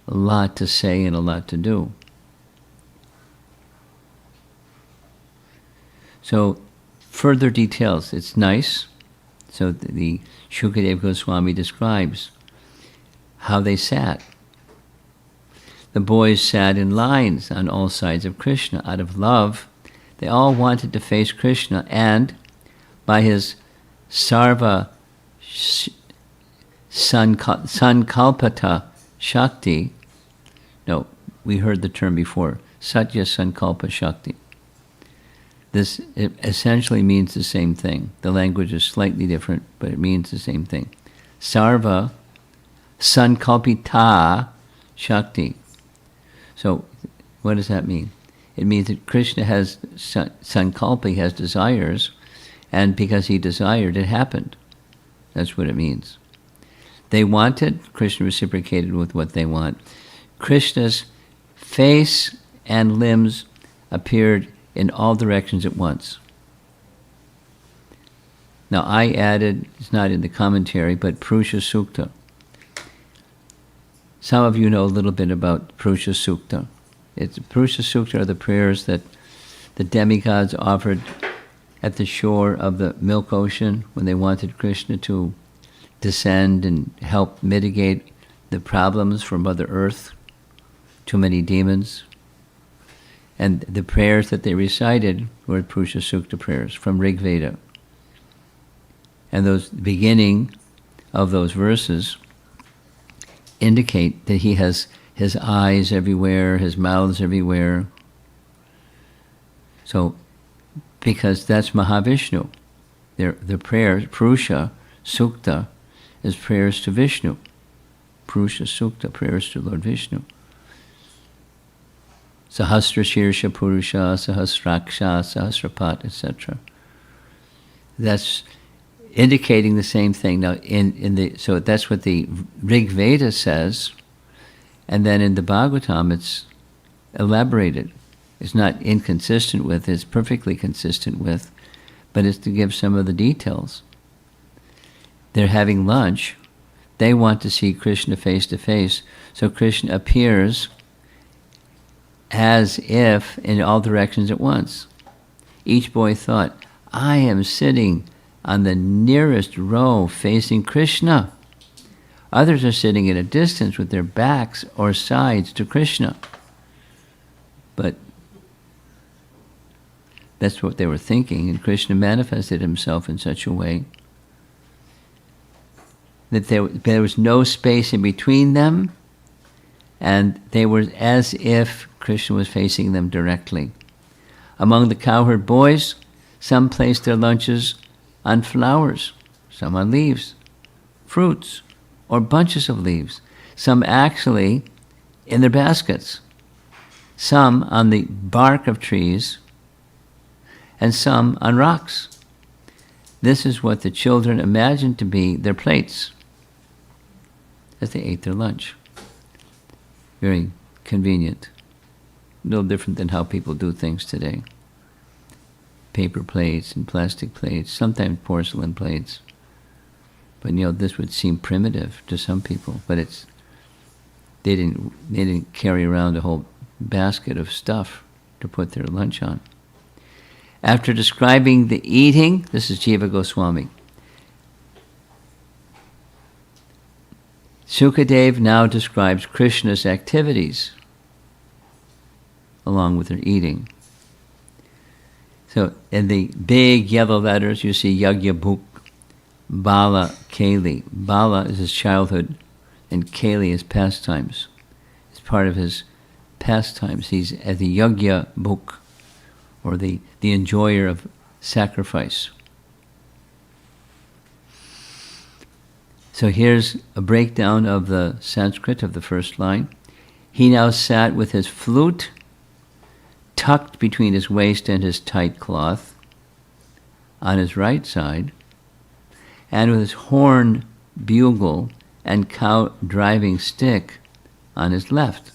lot to say and a lot to do. So further details, it's nice. So the Shukadeva Goswami describes how they sat. The boys sat in lines on all sides of Krishna. Out of love, they all wanted to face Krishna, and by his sarva sankalpata shakti, no, we heard the term before, satya sankalpa shakti. This essentially means the same thing. The language is slightly different, but it means the same thing. Sarva sankalpita shakti. So what does that mean? It means that Krishna has sankalpa, he has desires, and because he desired, it happened. That's what it means. They wanted, Krishna reciprocated with what they want. Krishna's face and limbs appeared in all directions at once. Now I added, it's not in the commentary, but Purusha Sukta. Some of you know a little bit about Purusha Sukta. Purusha Sukta are the prayers that the demigods offered at the shore of the milk ocean when they wanted Krishna to descend and help mitigate the problems for Mother Earth, too many demons. And the prayers that they recited were Purusha Sukta prayers from Rig Veda. And those beginning of those verses indicate that he has his eyes everywhere, his mouths everywhere. So, because that's Mahavishnu. The prayers, Purusha Sukta, is prayers to Vishnu. Purusha Sukta, prayers to Lord Vishnu. Sahasra Shirsha Purusha, Sahasraksha, Sahasrapat, etc. That's indicating the same thing. Now, so that's what the Rig Veda says, and then in the Bhagavatam, it's elaborated. It's not inconsistent with, it's perfectly consistent with, but it's to give some of the details. They're having lunch. They want to see Krishna face to face. So Krishna appears as if in all directions at once. Each boy thought, I am sitting on the nearest row facing Krishna. Others are sitting at a distance with their backs or sides to Krishna. But that's what they were thinking, and Krishna manifested himself in such a way that there was no space in between them, and they were as if Krishna was facing them directly. Among the cowherd boys, some placed their lunches on flowers, some on leaves, fruits, or bunches of leaves, some actually in their baskets, some on the bark of trees, and some on rocks. This is what the children imagined to be their plates as they ate their lunch. Very convenient. A little different than how people do things today. Paper plates and plastic plates, sometimes porcelain plates. But this would seem primitive to some people, but they didn't carry around a whole basket of stuff to put their lunch on. After describing the eating, this is Jiva Goswami. Sukadev now describes Krishna's activities along with their eating. So in the big yellow letters you see Yagya Bhuk, Bala, Kali. Bala is his childhood and Kali is pastimes. It's part of his pastimes. He's at the Yagya Bhuk, or the enjoyer of sacrifice. So here's a breakdown of the Sanskrit of the first line. He now sat with his flute tucked between his waist and his tight cloth on his right side, and with his horn, bugle, and cow driving stick on his left.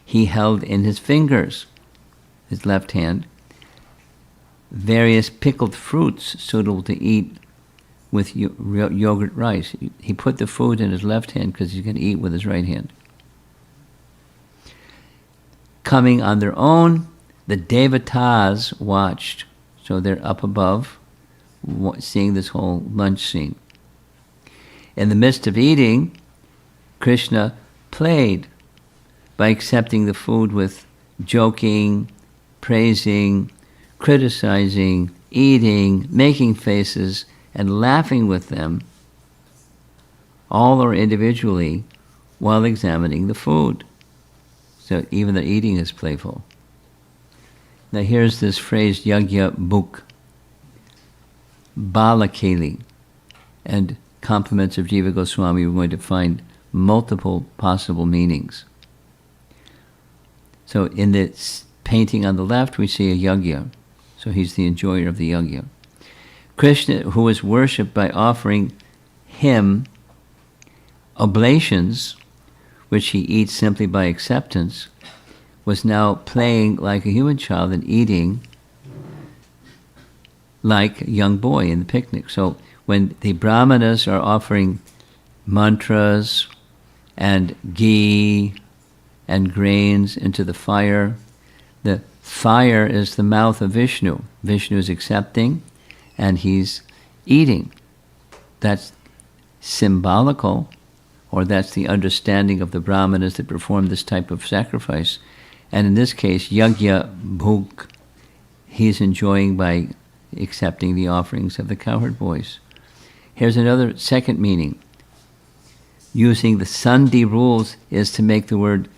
He held in his fingers, his left hand, various pickled fruits suitable to eat with yogurt rice. He put the food in his left hand because he's going to eat with his right hand. Coming on their own, the Devatas watched. So they're up above, seeing this whole lunch scene. In the midst of eating, Krishna played by accepting the food with joking, praising, criticizing, eating, making faces, and laughing with them, all or individually, while examining the food. So even the eating is playful. Now here's this phrase, Yagya Bhuk, Balakeli, and compliments of Jiva Goswami, we're going to find multiple possible meanings. So in the painting on the left, we see a yagya. So he's the enjoyer of the yagya. Krishna, who was worshipped by offering him oblations, which he eats simply by acceptance, was now playing like a human child and eating like a young boy in the picnic. So when the brahmanas are offering mantras and ghee and grains into the fire is the mouth of Vishnu. Vishnu is accepting and he's eating. That's symbolical, or that's the understanding of the brahmanas that perform this type of sacrifice. And in this case, Yagya Bhuk, he's enjoying by accepting the offerings of the cowherd boys. Here's another second meaning. Using the Sandhi rules is to make the word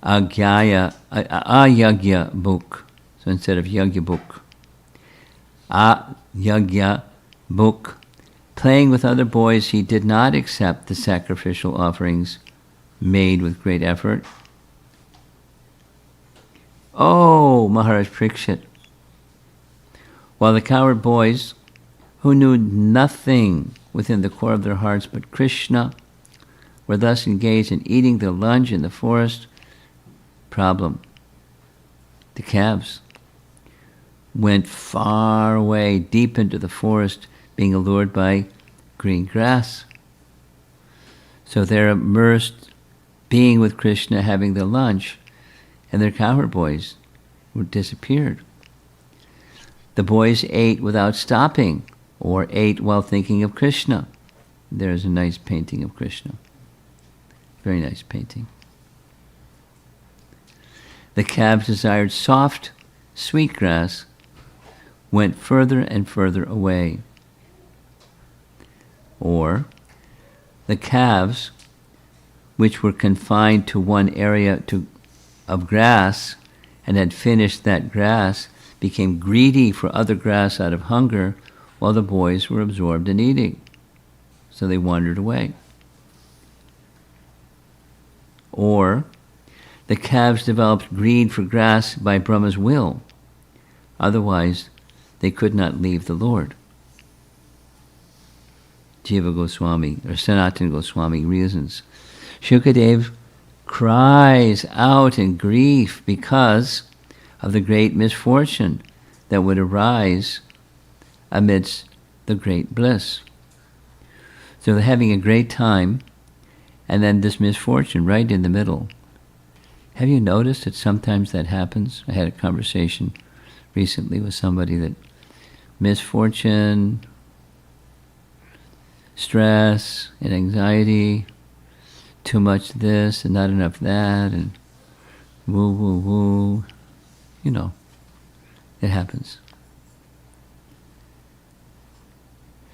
ayagya Bhuk. So instead of Yagya Bhuk, Yagya Bhuk. Playing with other boys, he did not accept the sacrificial offerings made with great effort. Oh, Maharaj Parikshit. While the cowherd boys, who knew nothing within the core of their hearts but Krishna, were thus engaged in eating their lunch in the forest. Problem. The calves went far away, deep into the forest, being allured by green grass. So they're immersed, being with Krishna, having their lunch, and their cowherd boys disappeared. The boys ate without stopping, or ate while thinking of Krishna. There's a nice painting of Krishna. Very nice painting. The calves desired soft, sweet grass, went further and further away. Or, the calves, which were confined to one area of grass and had finished that grass, became greedy for other grass out of hunger, while the boys were absorbed in eating. So they wandered away. Or, the calves developed greed for grass by Brahma's will. Otherwise, they could not leave the Lord. Jiva Goswami, or Sanatana Goswami, reasons. Shukadev cries out in grief because of the great misfortune that would arise amidst the great bliss. So they're having a great time, and then this misfortune right in the middle. Have you noticed that sometimes that happens? I had a conversation recently with somebody that misfortune, stress, and anxiety, too much this and not enough that, and woo, woo, woo. You know, it happens.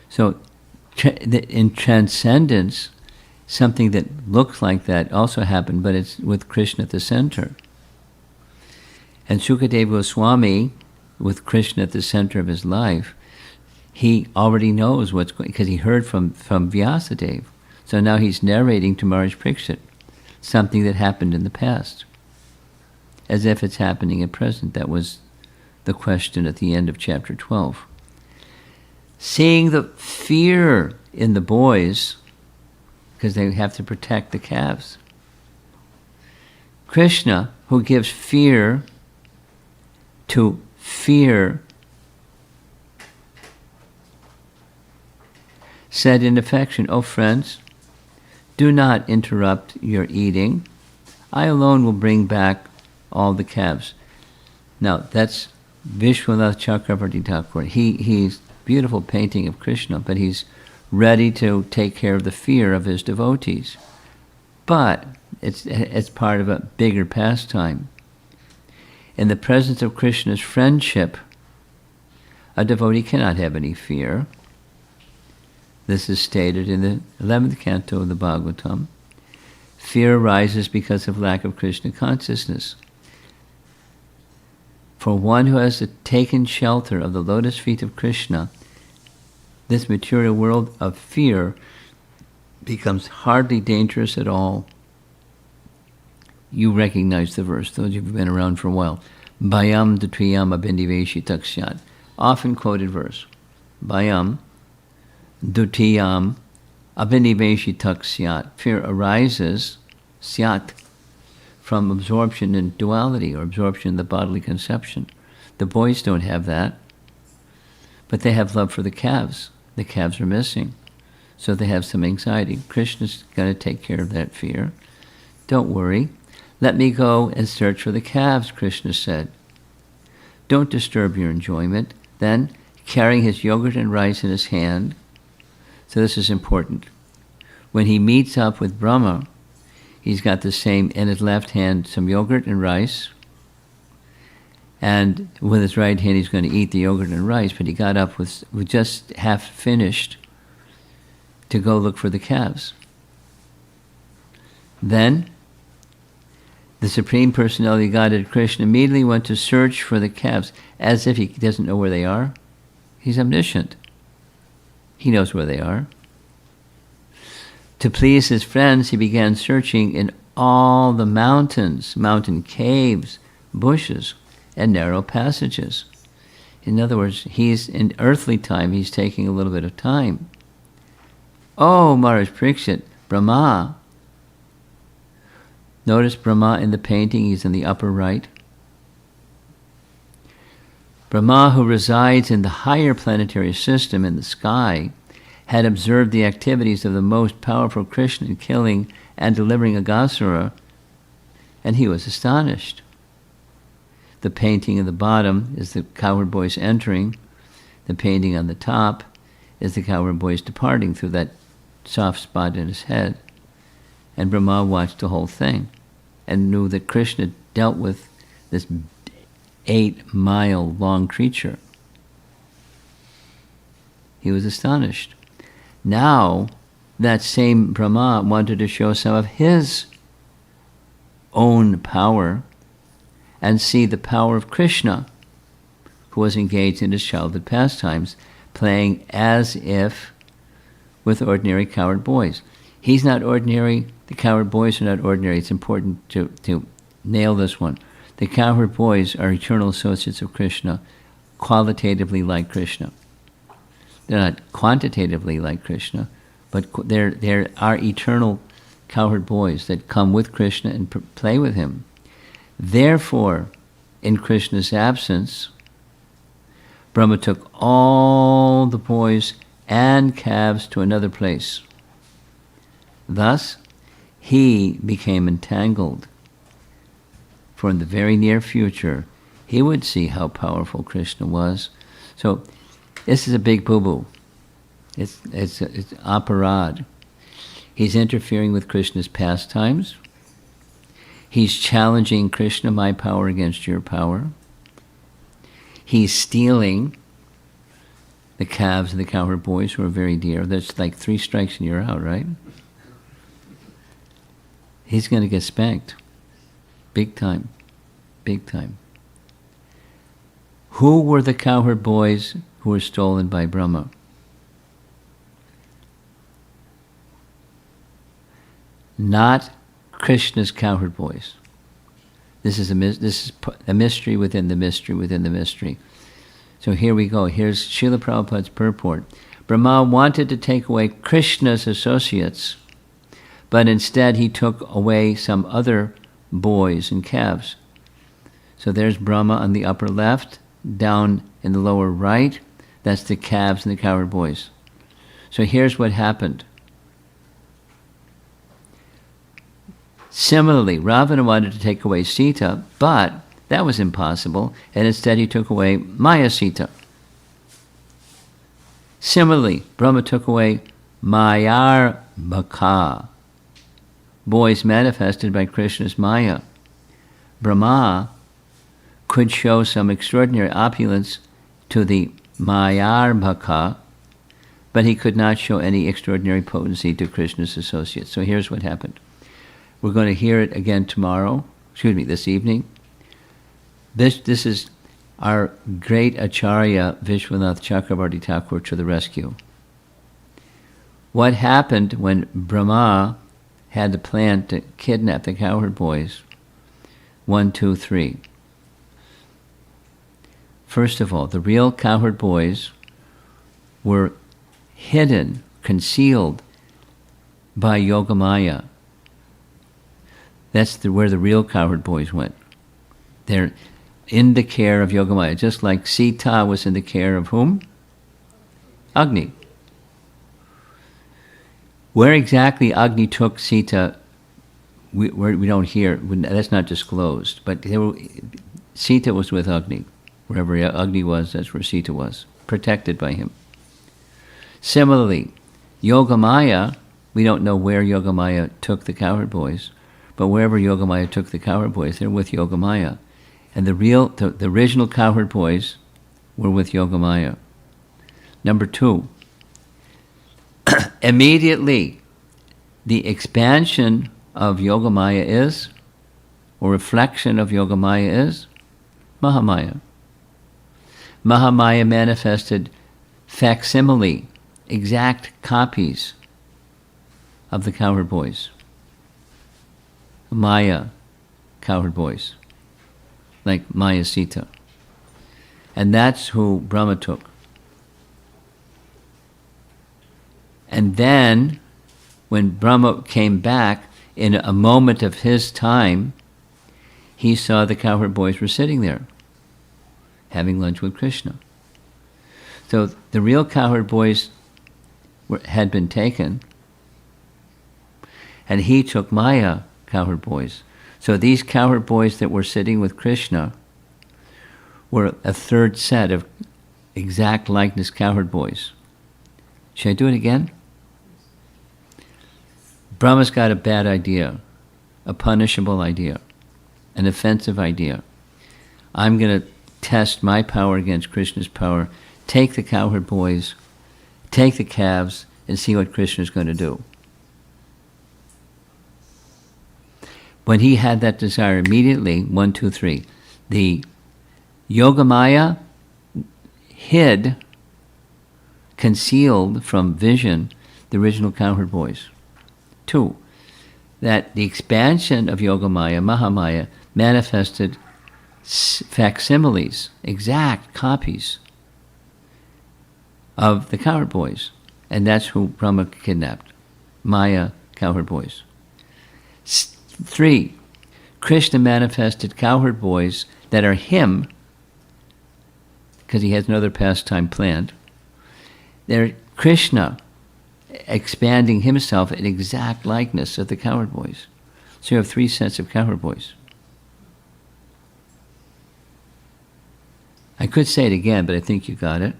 So in transcendence, something that looks like that also happened, but it's with Krishna at the center. And Sukadeva Goswami, with Krishna at the center of his life, he already knows what's going, because he heard from Vyasadeva. So now he's narrating to Maharaj Parikshit something that happened in the past, as if it's happening at present. That was the question at the end of chapter 12. Seeing the fear in the boys, because they have to protect the calves. Krishna, who gives fear to fear, said in affection, "O friends, do not interrupt your eating. I alone will bring back all the calves." Now, that's Vishwanath Chakravarti Thakur. He's beautiful painting of Krishna, but he's ready to take care of the fear of his devotees. But it's part of a bigger pastime. In the presence of Krishna's friendship, a devotee cannot have any fear. This is stated in the 11th canto of the Bhagavatam. Fear arises because of lack of Krishna consciousness. For one who has taken shelter of the lotus feet of Krishna, this material world of fear becomes hardly dangerous at all. You recognize the verse, those of you who've been around for a while. Bhayam dutiyam abhindiveshi taksyat. Often quoted verse. Bhayam dutiyam abhindiveshi taksyat. Fear arises, syat, from absorption in duality, or absorption in the bodily conception. The boys don't have that, but they have love for the calves. The calves are missing, so they have some anxiety. Krishna's going to take care of that fear. Don't worry. Let me go and search for the calves, Krishna said. Don't disturb your enjoyment. Then, carrying his yogurt and rice in his hand, so this is important. When he meets up with Brahma, he's got the same, in his left hand, some yogurt and rice, and with his right hand he's going to eat the yogurt and rice, but he got up with just half finished to go look for the calves. Then, the Supreme Personality of Godhead, Krishna, immediately went to search for the calves, as if he doesn't know where they are. He's omniscient. He knows where they are. To please his friends, he began searching in all the mountains, mountain caves, bushes, and narrow passages. In other words, he's in earthly time, he's taking a little bit of time. Oh, Maharaj Parikshit, Brahma Notice Brahma in the painting, he's in the upper right. Brahma, who resides in the higher planetary system in the sky, had observed the activities of the most powerful Krishna in killing and delivering Aghasura, and he was astonished. The painting at the bottom is the cowherd boys entering. The painting on the top is the cowherd boys departing through that soft spot in his head. And Brahma watched the whole thing and knew that Krishna dealt with this 8-mile long creature. He was astonished. Now, that same Brahma wanted to show some of his own power and see the power of Krishna, who was engaged in his childhood pastimes, playing as if with ordinary cowherd boys. He's not ordinary, the cowherd boys are not ordinary. It's important to nail this one. The cowherd boys are eternal associates of Krishna, qualitatively like Krishna. They're not quantitatively like Krishna, but there are eternal cowherd boys that come with Krishna and play with him. Therefore, in Krishna's absence, Brahma took all the boys and calves to another place. Thus, he became entangled. For in the very near future, he would see how powerful Krishna was. So, this is a big boo-boo. It's aparad. He's interfering with Krishna's pastimes. He's challenging Krishna, my power against your power. He's stealing the calves and the cowherd boys who are very dear. That's like 3 strikes and you're out, right? He's going to get spanked. Big time. Big time. Who were the cowherd boys who were stolen by Brahma? Not Krishna's cowherd boys. This is a mystery within the mystery within the mystery. So here we go. Here's Srila Prabhupada's purport. Brahma wanted to take away Krishna's associates, but instead he took away some other boys and calves. So there's Brahma on the upper left, down in the lower right, that's the calves and the cowherd boys. So here's what happened. Similarly, Ravana wanted to take away Sita, but that was impossible, and instead he took away Maya Sita. Similarly, Brahma took away Mayar Bhaka, boys manifested by Krishna's Maya. Brahma could show some extraordinary opulence to the Mayar Bhaka, but he could not show any extraordinary potency to Krishna's associates. So here's what happened. We're going to hear it again this evening. This is our great Acharya Vishwanath Chakravarti Thakur to the rescue. What happened when Brahma had the plan to kidnap the cowherd boys? 1, 2, 3. First of all, the real cowherd boys were hidden, concealed by Yogamaya. That's where the real cowherd boys went. They're in the care of Yogamaya, just like Sita was in the care of whom? Agni. Where exactly Agni took Sita, we don't hear. That's not disclosed. But Sita was with Agni. Wherever Agni was, that's where Sita was, protected by him. Similarly, Yogamaya, we don't know where Yogamaya took the cowherd boys, but wherever Yogamaya took the cowherd boys, they're with Yogamaya. And the original cowherd boys were with Yogamaya. Number 2, immediately the expansion of Yogamaya is, or reflection of Yogamaya is, Mahamaya. Mahamaya manifested facsimile, exact copies of the cowherd boys. Maya cowherd boys, like Maya Sita. And that's who Brahma took. And then, when Brahma came back, in a moment of his time, he saw the cowherd boys were sitting there, having lunch with Krishna. So the real cowherd boys had been taken, and he took Maya cowherd boys. So these cowherd boys that were sitting with Krishna were a third set of exact likeness cowherd boys. Should I do it again? Brahma's got a bad idea, a punishable idea, an offensive idea. I'm going to test my power against Krishna's power, take the cowherd boys, take the calves, and see what Krishna's going to do. When he had that desire, immediately, 1, 2, 3, the Yogamaya hid, concealed from vision, the original cowherd boys. 2, that the expansion of Yogamaya, Mahamaya, manifested facsimiles, exact copies of the cowherd boys. And that's who Brahma kidnapped, Maya cowherd boys. 3, Krishna manifested cowherd boys that are him, because he has another pastime planned. They're Krishna expanding himself in exact likeness of the cowherd boys. So you have 3 sets of cowherd boys. I could say it again, but I think you got it.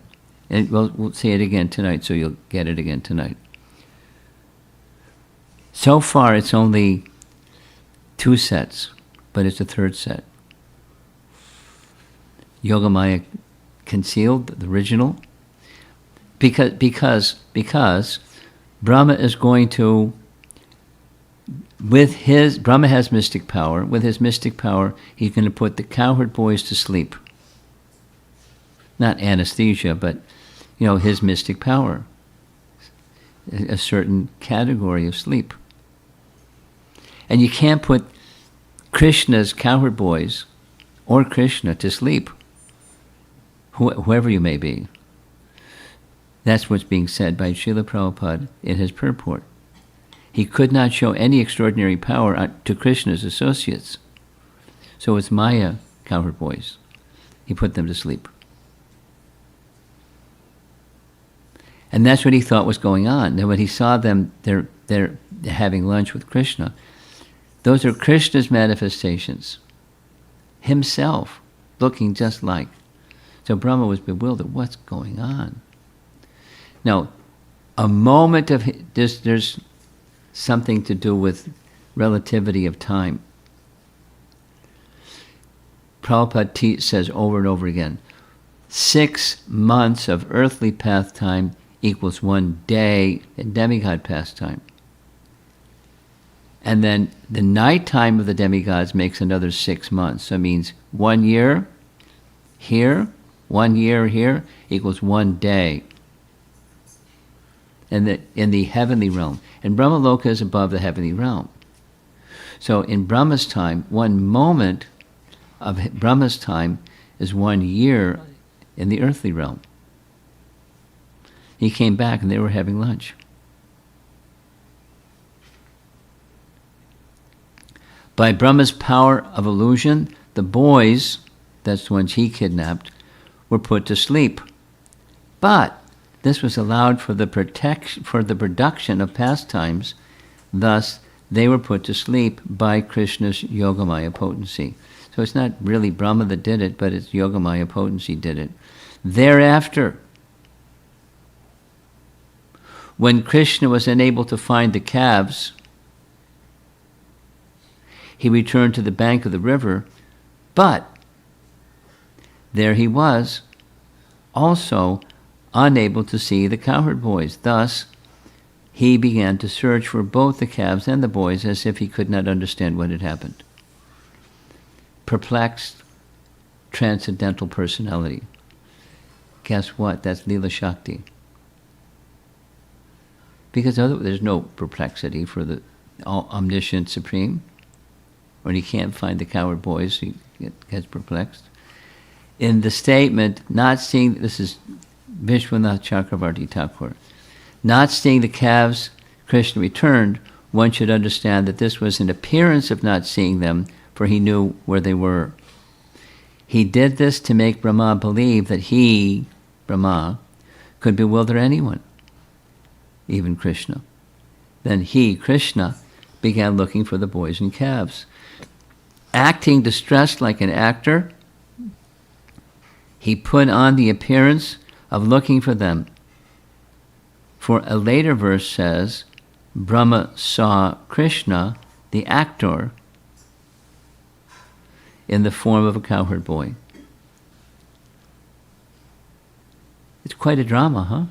And we'll say it again tonight, so you'll get it again tonight. So far, it's only 2 sets, but it's a third set. Yogamaya concealed, the original, because Brahma is going to, Brahma has mystic power. With his mystic power, he's going to put the cowherd boys to sleep. Not anesthesia, but, his mystic power. A certain category of sleep. And you can't put Krishna's cowherd boys or Krishna to sleep, whoever you may be. That's what's being said by Srila Prabhupada in his purport. He could not show any extraordinary power to Krishna's associates. So it's Maya cowherd boys. He put them to sleep. And that's what he thought was going on. Then when he saw them, they're having lunch with Krishna. Those are Krishna's manifestations. Himself, looking just like. So Brahma was bewildered. What's going on? Now, a moment of this, there's something to do with relativity of time. Prabhupada says over and over again, 6 months of earthly pastime equals 1 day in demigod pastime. And then the nighttime of the demigods makes another 6 months. So it means 1 year here, 1 year here equals 1 day. And in the heavenly realm. And Brahmaloka is above the heavenly realm. So in Brahma's time, 1 moment of Brahma's time is 1 year in the earthly realm. He came back and they were having lunch. By Brahma's power of illusion, the boys, that's the ones he kidnapped, were put to sleep. But this was allowed for the production of pastimes. Thus, they were put to sleep by Krishna's Yogamaya potency. So it's not really Brahma that did it, but it's Yogamaya potency did it. Thereafter, when Krishna was unable to find the calves, he returned to the bank of the river, but there he was, also unable to see the cowherd boys. Thus, he began to search for both the calves and the boys as if he could not understand what had happened. Perplexed, transcendental personality. Guess what? That's Leela Shakti. Because there's no perplexity for the omniscient supreme. When he can't find the cowherd boys, he gets perplexed. In the statement, not seeing, this is Vishwanath Chakravarti Thakur, not seeing the calves, Krishna returned, one should understand that this was an appearance of not seeing them, for he knew where they were. He did this to make Brahma believe that he, Brahma, could bewilder anyone, even Krishna. Then he, Krishna, began looking for the boys and calves. Acting distressed like an actor, he put on the appearance of looking for them. For a later verse says, Brahma saw Krishna, the actor, in the form of a cowherd boy. It's quite a drama, huh?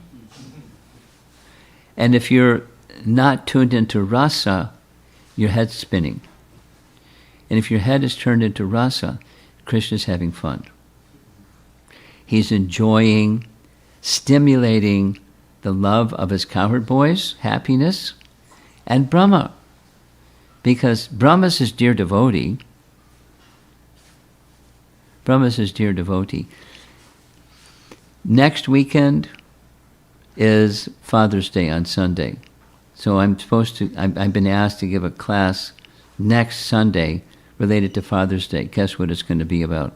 And if you're not tuned into rasa, your head's spinning. And if your head is turned into rasa, Krishna's having fun. He's enjoying, stimulating the love of his cowherd boys, happiness, and Brahma. Because Brahma's his dear devotee. Brahma's his dear devotee. Next weekend is Father's Day on Sunday. So I've been asked to give a class next Sunday related to Father's Day. Guess what it's going to be about?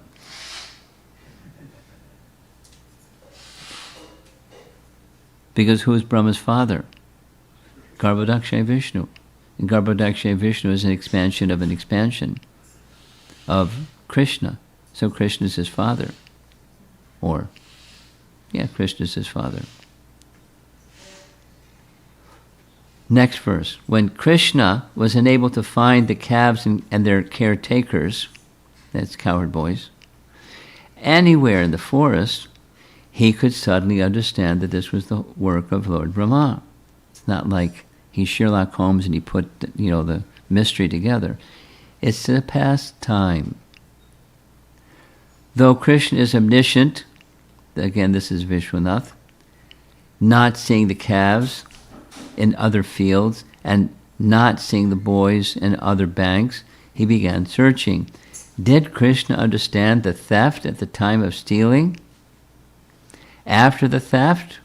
Because who is Brahma's father? Garbhodakshay Vishnu. And Garbhodakshay Vishnu is an expansion of Krishna. So Krishna is his father. Krishna is his father. Next verse. When Krishna was unable to find the calves and their caretakers, that's cowherd boys, anywhere in the forest, he could suddenly understand that this was the work of Lord Brahma. It's not like he's Sherlock Holmes and he put the mystery together. It's a past time. Though Krishna is omniscient, again this is Vishwanath, not seeing the calves in other fields and not seeing the boys in other banks, he began searching. Did Krishna understand the theft at the time of stealing? After the theft?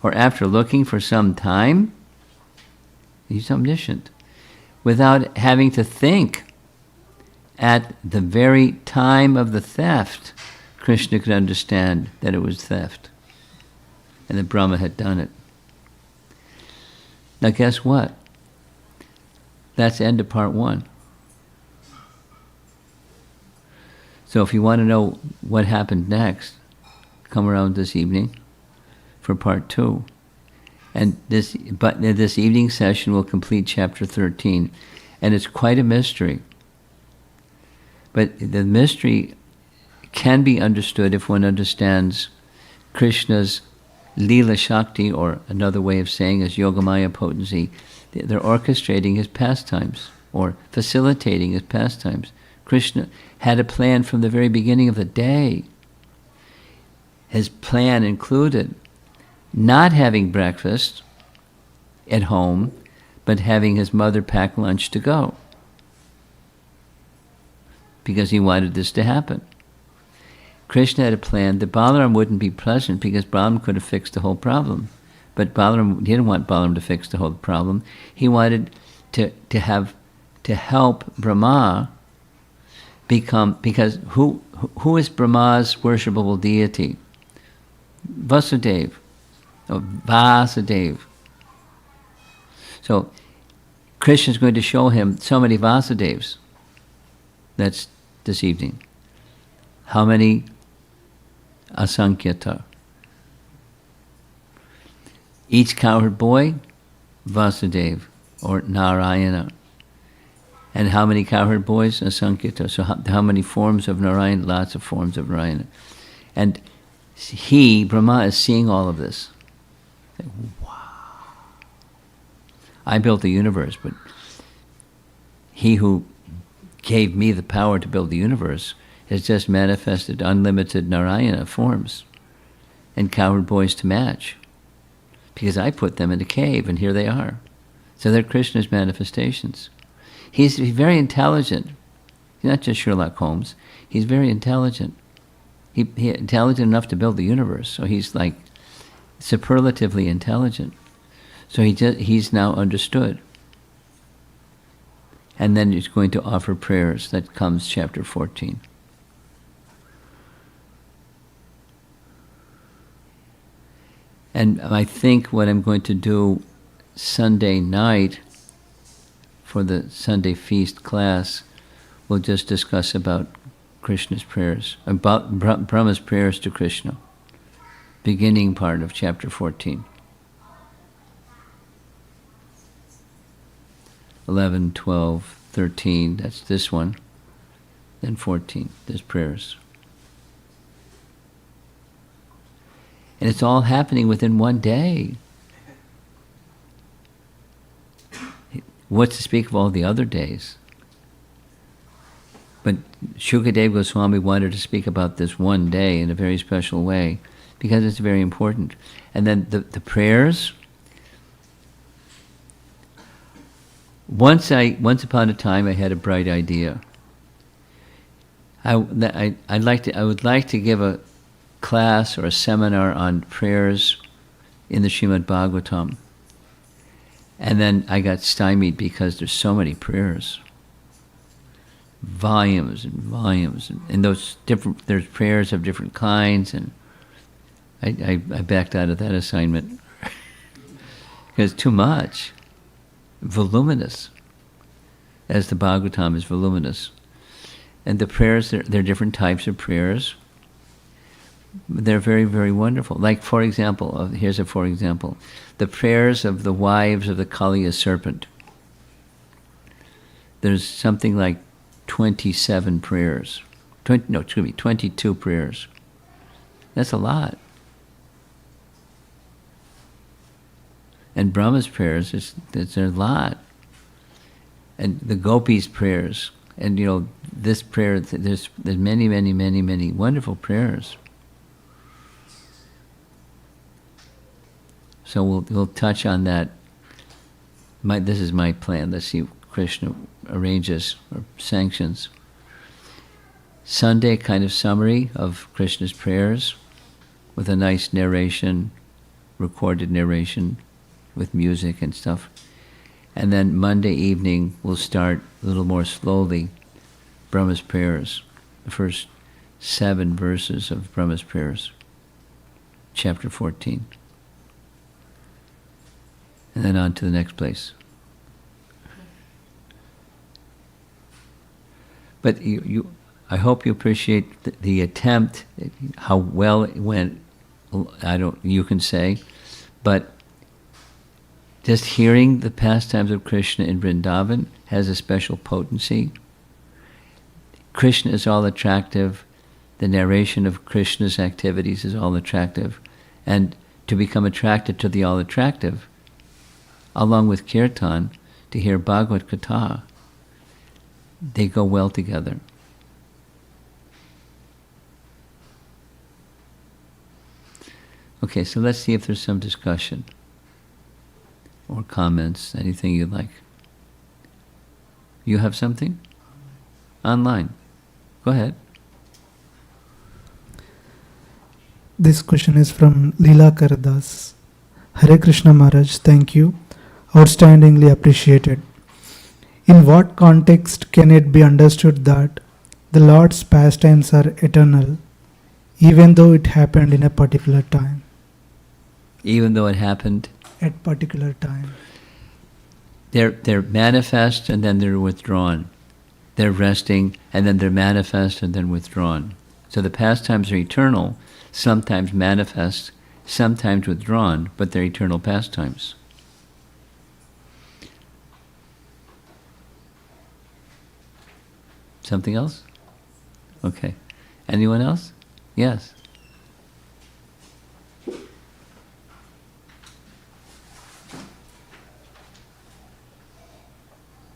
Or after looking for some time? He's omniscient. Without having to think. At the very time of the theft, Krishna could understand that it was theft. And that Brahma had done it. Now guess what? That's the end of part 1. So if you want to know what happened next, come around this evening for part 2. And this evening session will complete chapter 13. And it's quite a mystery. But the mystery can be understood if one understands Krishna's Leela Shakti, or another way of saying is Yogamaya potency. They're orchestrating his pastimes, or facilitating his pastimes. Krishna had a plan from the very beginning of the day. His plan included not having breakfast at home, but having his mother pack lunch to go. Because he wanted this to happen. Krishna had a plan that Balaram wouldn't be present because Balaram could have fixed the whole problem. But he didn't want Balaram to fix the whole problem. He wanted to help Brahma become, because who is Brahma's worshipable deity? Vasudeva. So Krishna is going to show him so many Vasudevas. That's this evening. How many? Asankyata. Each cowherd boy, Vasudeva, or Narayana. And how many cowherd boys? Asankyata. So how many forms of Narayana? Lots of forms of Narayana. And Brahma, is seeing all of this. Wow. I built the universe, but he who gave me the power to build the universe has just manifested unlimited Narayana forms and cowherd boys to match. Because I put them in a cave and here they are. So they're Krishna's manifestations. He's very intelligent. He's not just Sherlock Holmes. He's very intelligent. He's intelligent enough to build the universe. So he's like superlatively intelligent. So he's now understood. and then he's going to offer prayers. That comes chapter 14. And I think what I'm going to do Sunday night for the Sunday feast class, we'll just discuss about Krishna's prayers, about Brahma's prayers to Krishna, beginning part of chapter 14. 11, 12, 13, that's this one, then 14, there's prayers. And it's all happening within one day. What to speak of all the other days? But Shukadeva Goswami wanted to speak about this one day in a very special way because it's very important. And then the prayers. Once upon a time, I had a bright idea. I would like to give a class or a seminar on prayers in the Srimad Bhagavatam. And then I got stymied because there's so many prayers. Volumes and volumes. And there's prayers of different kinds, and I backed out of that assignment. Because it's too much. Voluminous. As the Bhagavatam is voluminous. And the prayers, there are different types of prayers. They're very, very wonderful. Like, for example, here's a for example. The prayers of the wives of the Kaliya serpent. There's something like 27 prayers. 22 prayers. That's a lot. And Brahma's prayers, there's a lot. And the gopis' prayers. And, this prayer, there's many, many, many, many wonderful prayers. So we'll touch on that. This is my plan. Let's see if Krishna arranges or sanctions. Sunday kind of summary of Krishna's prayers with a nice narration, recorded narration with music and stuff. And then Monday evening we'll start a little more slowly Brahma's prayers, the first 7 verses of Brahma's prayers, chapter 14. And then on to the next place. But I hope you appreciate the attempt, how well it went. You can say, but just hearing the pastimes of Krishna in Vrindavan has a special potency. Krishna is all attractive. The narration of Krishna's activities is all attractive. And to become attracted to the all attractive, along with Kirtan, to hear Bhagavad Gita, they go well together. Okay, so let's see if there's some discussion or comments, anything you'd like. You have something? Online. Go ahead. This question is from Leela Karadas. Hare Krishna Maharaj, thank you. Outstandingly appreciated. In what context can it be understood that the Lord's pastimes are eternal, even though it happened in a particular time? Even though it happened at particular time. They're manifest and then they're withdrawn. They're resting and then they're manifest and then withdrawn. So the pastimes are eternal, sometimes manifest, sometimes withdrawn, but they're eternal pastimes. Something else? Okay. Anyone else? Yes.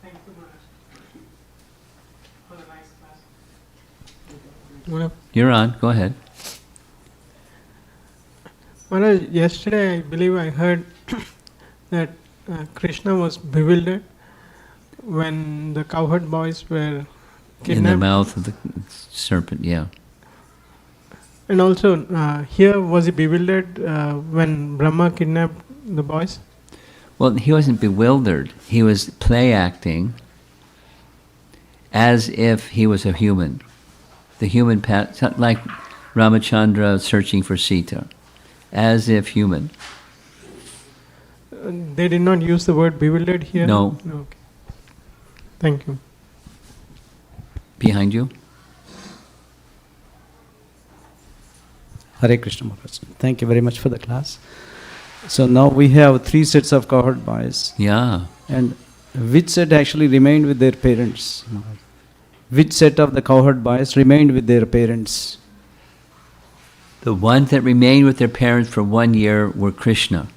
Thank you, Maharaj, for the nice class. You're on. Go ahead. Maharaj, yesterday I believe I heard that Krishna was bewildered when the cowherd boys were kidnapped. In the mouth of the serpent, yeah. And also, here was he bewildered when Brahma kidnapped the boys? Well, he wasn't bewildered. He was play acting as if he was a human. The human path, like Ramachandra searching for Sita, as if human. They did not use the word bewildered here? No. Okay. Thank you. Behind you? Hare Krishna Maharaj. Thank you very much for the class. So now we have 3 sets of cowherd boys. Yeah. And which set actually remained with their parents? Maharaj? Which set of the cowherd boys remained with their parents? The ones that remained with their parents for 1 year were Krishna.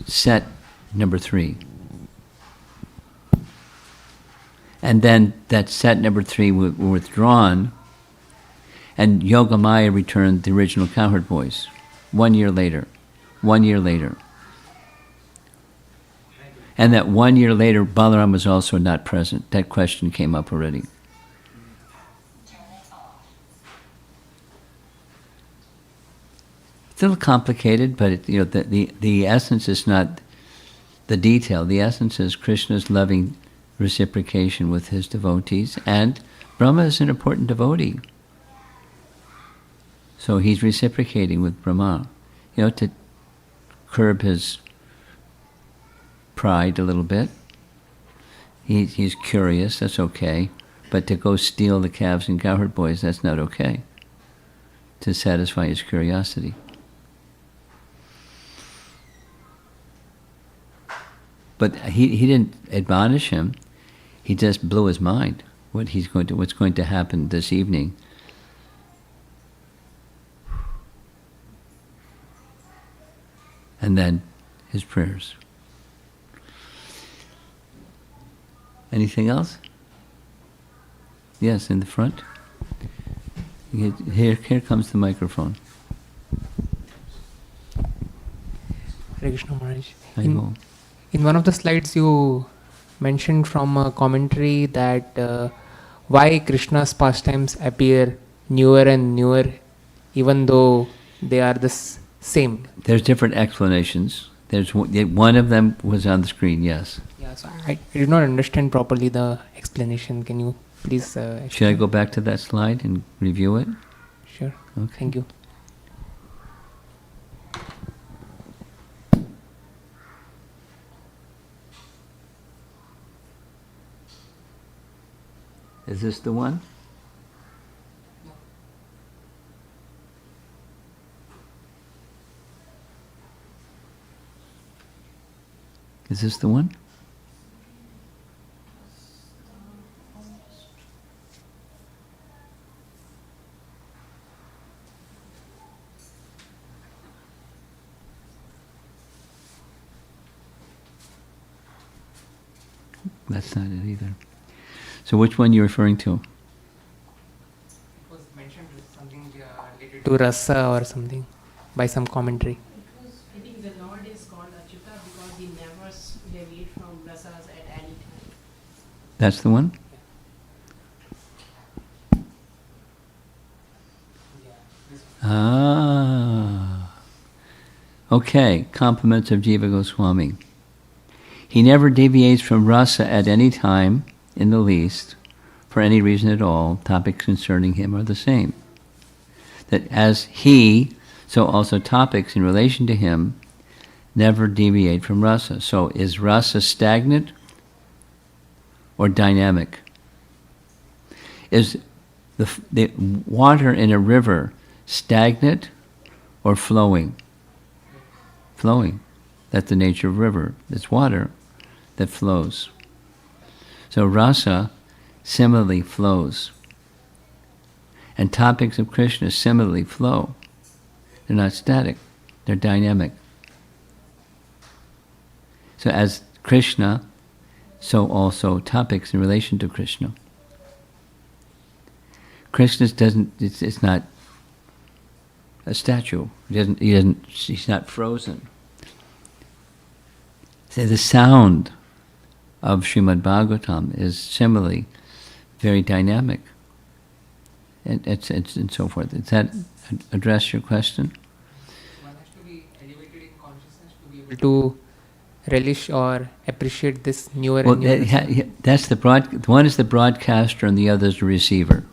Set number 3. And then that set number 3 were withdrawn, and Yogamaya returned the original cowherd boys 1 year later. 1 year later. And that 1 year later, Balaram was also not present. That question came up already. It's a little complicated, but the essence is not the detail. The essence is Krishna's loving reciprocation with his devotees, and Brahma is an important devotee. So he's reciprocating with Brahma, to curb his pride a little bit. He's curious, that's okay. But to go steal the calves and cowherd boys, that's not okay. To satisfy his curiosity. But he didn't admonish him. He just blew his mind. What's going to happen this evening. And then his prayers. Anything else? Yes, in the front. Here comes the microphone. Hare Krishna Maharaj. In one of the slides you mentioned from a commentary that why Krishna's pastimes appear newer and newer even though they are the same. There's different explanations. There's one of them was on the screen, yes. Yeah, so I did not understand properly the explanation. Can you please explain? Should I go back to that slide and review it? Sure. Okay. Thank you. Is this the one? Is this the one? That's not it either. So which one are you referring to? It was mentioned something related to rasa or something by some commentary. I think the Lord is called Achyuta because he never deviates from rasas at any time. That's the one? Ah. Okay, compliments of Jiva Goswami. He never deviates from rasa at any time, in the least, for any reason at all. Topics concerning him are the same. That as he, so also topics in relation to him never deviate from rasa. So is rasa stagnant or dynamic? Is the water in a river stagnant or flowing? Flowing. That's the nature of river. It's water that flows. So rasa similarly flows. And topics of Krishna similarly flow. They're not static, they're dynamic. So as Krishna, so also topics in relation to Krishna. Krishna it's not a statue. He's not frozen. So the sound of Srimad Bhagavatam is similarly very dynamic, and so forth. Does that address your question? One has to be elevated in consciousness to be able to relish or appreciate this newer Well, and newer? that's one is the broadcaster and the other is the receiver.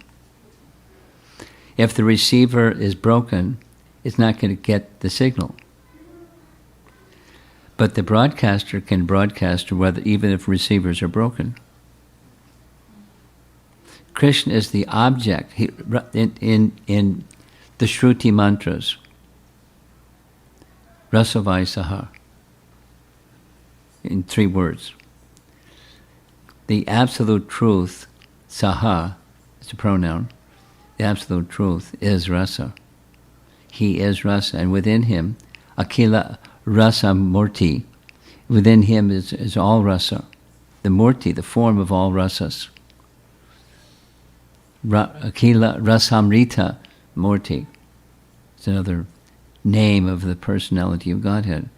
If the receiver is broken, it's not going to get the signal. But the broadcaster can broadcast whether even if receivers are broken. Krishna is the object. In the Shruti mantras, Rasavai Saha, in 3 words. The absolute truth, Saha, it's a pronoun, the absolute truth is Rasa. He is Rasa, and within him, Akila Rasa Murti, within him is all Rasa. The Murti, the form of all Rasas. Akila Rasamrita Murti. It's another name of the personality of Godhead.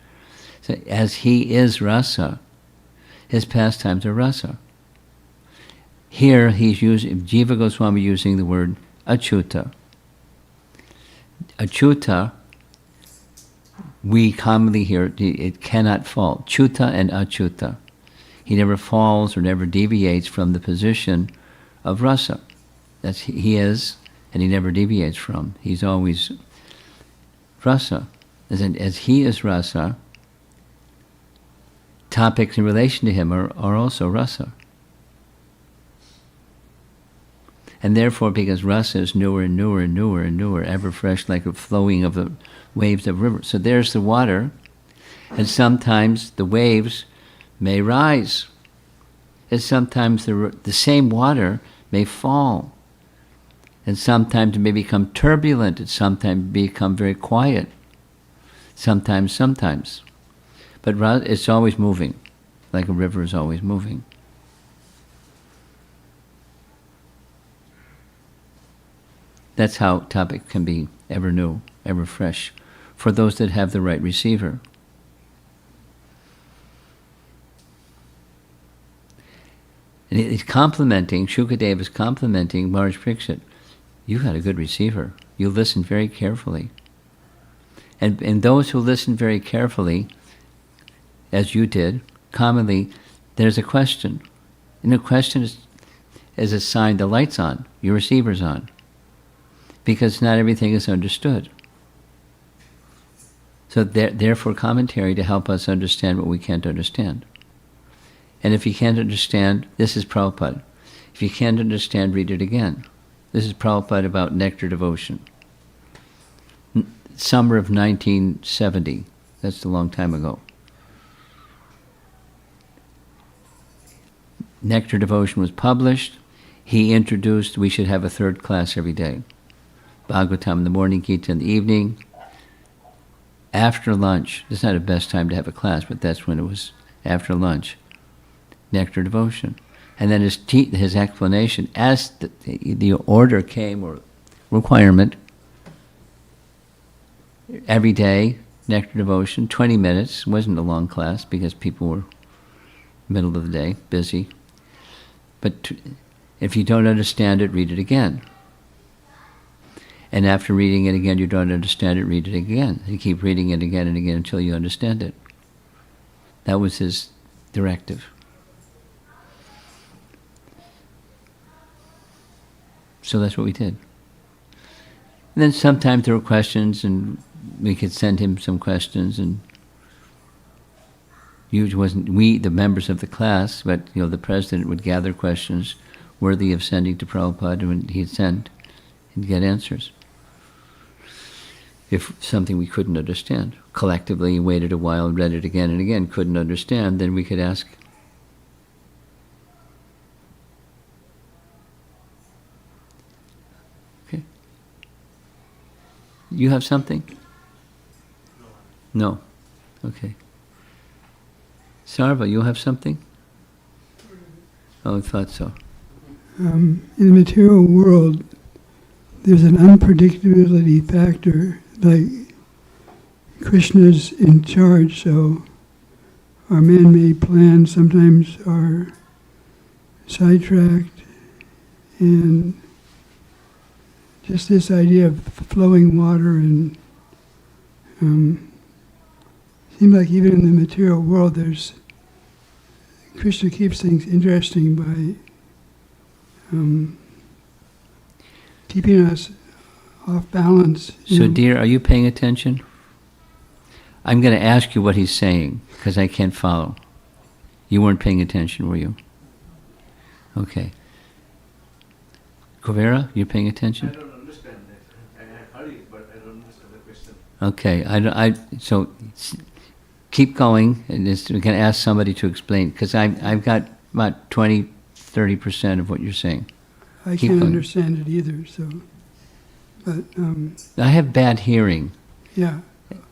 So as he is Rasa, his pastimes are Rasa. Here he's using, Jiva Goswami using the word Achyuta. Achyuta, we commonly hear, it cannot fall. Chuta and Achyuta. He never falls or never deviates from the position of Rasa. That's he is, and he never deviates from. He's always Rasa. As he is Rasa, topics in relation to him are also Rasa. And therefore, because Rasa is newer and newer and newer and newer, ever fresh like a flowing of the waves of a river. So there's the water, and sometimes the waves may rise. And sometimes the same water may fall. And sometimes it may become turbulent, and sometimes become very quiet. Sometimes. But it's always moving, like a river is always moving. That's how topic can be ever new, ever fresh, for those that have the right receiver. And it's complimenting, Shukadeva is complimenting Maharaj Parikshit. You had a good receiver. You listened very carefully. And those who listen very carefully, as you did, commonly, there's a question. And the question is a sign the light's on, your receiver's on. Because not everything is understood. So therefore commentary to help us understand what we can't understand. And if you can't understand, this is Prabhupada. If you can't understand, read it again. This is Prabhupada about nectar devotion. Summer of 1970. That's a long time ago. Nectar devotion was published. He introduced we should have a 3rd class every day. Bhagavatam in the morning, Gita in the evening. After lunch, it's not the best time to have a class, but that's when it was after lunch. Nectar devotion. And then his explanation, as the order came, or requirement, every day, nectar devotion, 20 minutes. It wasn't a long class because people were middle of the day, busy. But if you don't understand it, read it again. And after reading it again, you don't understand it, read it again. You keep reading it again and again until you understand it. That was his directive. So that's what we did. And then sometimes there were questions, and we could send him some questions, and usually wasn't we, the members of the class, but the president would gather questions worthy of sending to Prabhupada, and he'd send and get answers. If something we couldn't understand, collectively waited a while, read it again and again, couldn't understand, then we could ask. Okay. You have something? No. Okay. Sarva, you have something? Oh, I thought so. In the material world, there's an unpredictability factor. Like Krishna's in charge, so our man-made plans sometimes are sidetracked, and just this idea of flowing water and seems like even in the material world, Krishna keeps things interesting by keeping us off balance. So, dear, are you paying attention? I'm going to ask you what he's saying, because I can't follow. You weren't paying attention, were you? Okay. Kovera, you paying attention? I don't understand that. I heard it, but I don't understand the question. Okay. So keep going, and we can ask somebody to explain, because I've got about 30% of what you're saying. I keep can't going. understand it either. So, but I have bad hearing. yeah.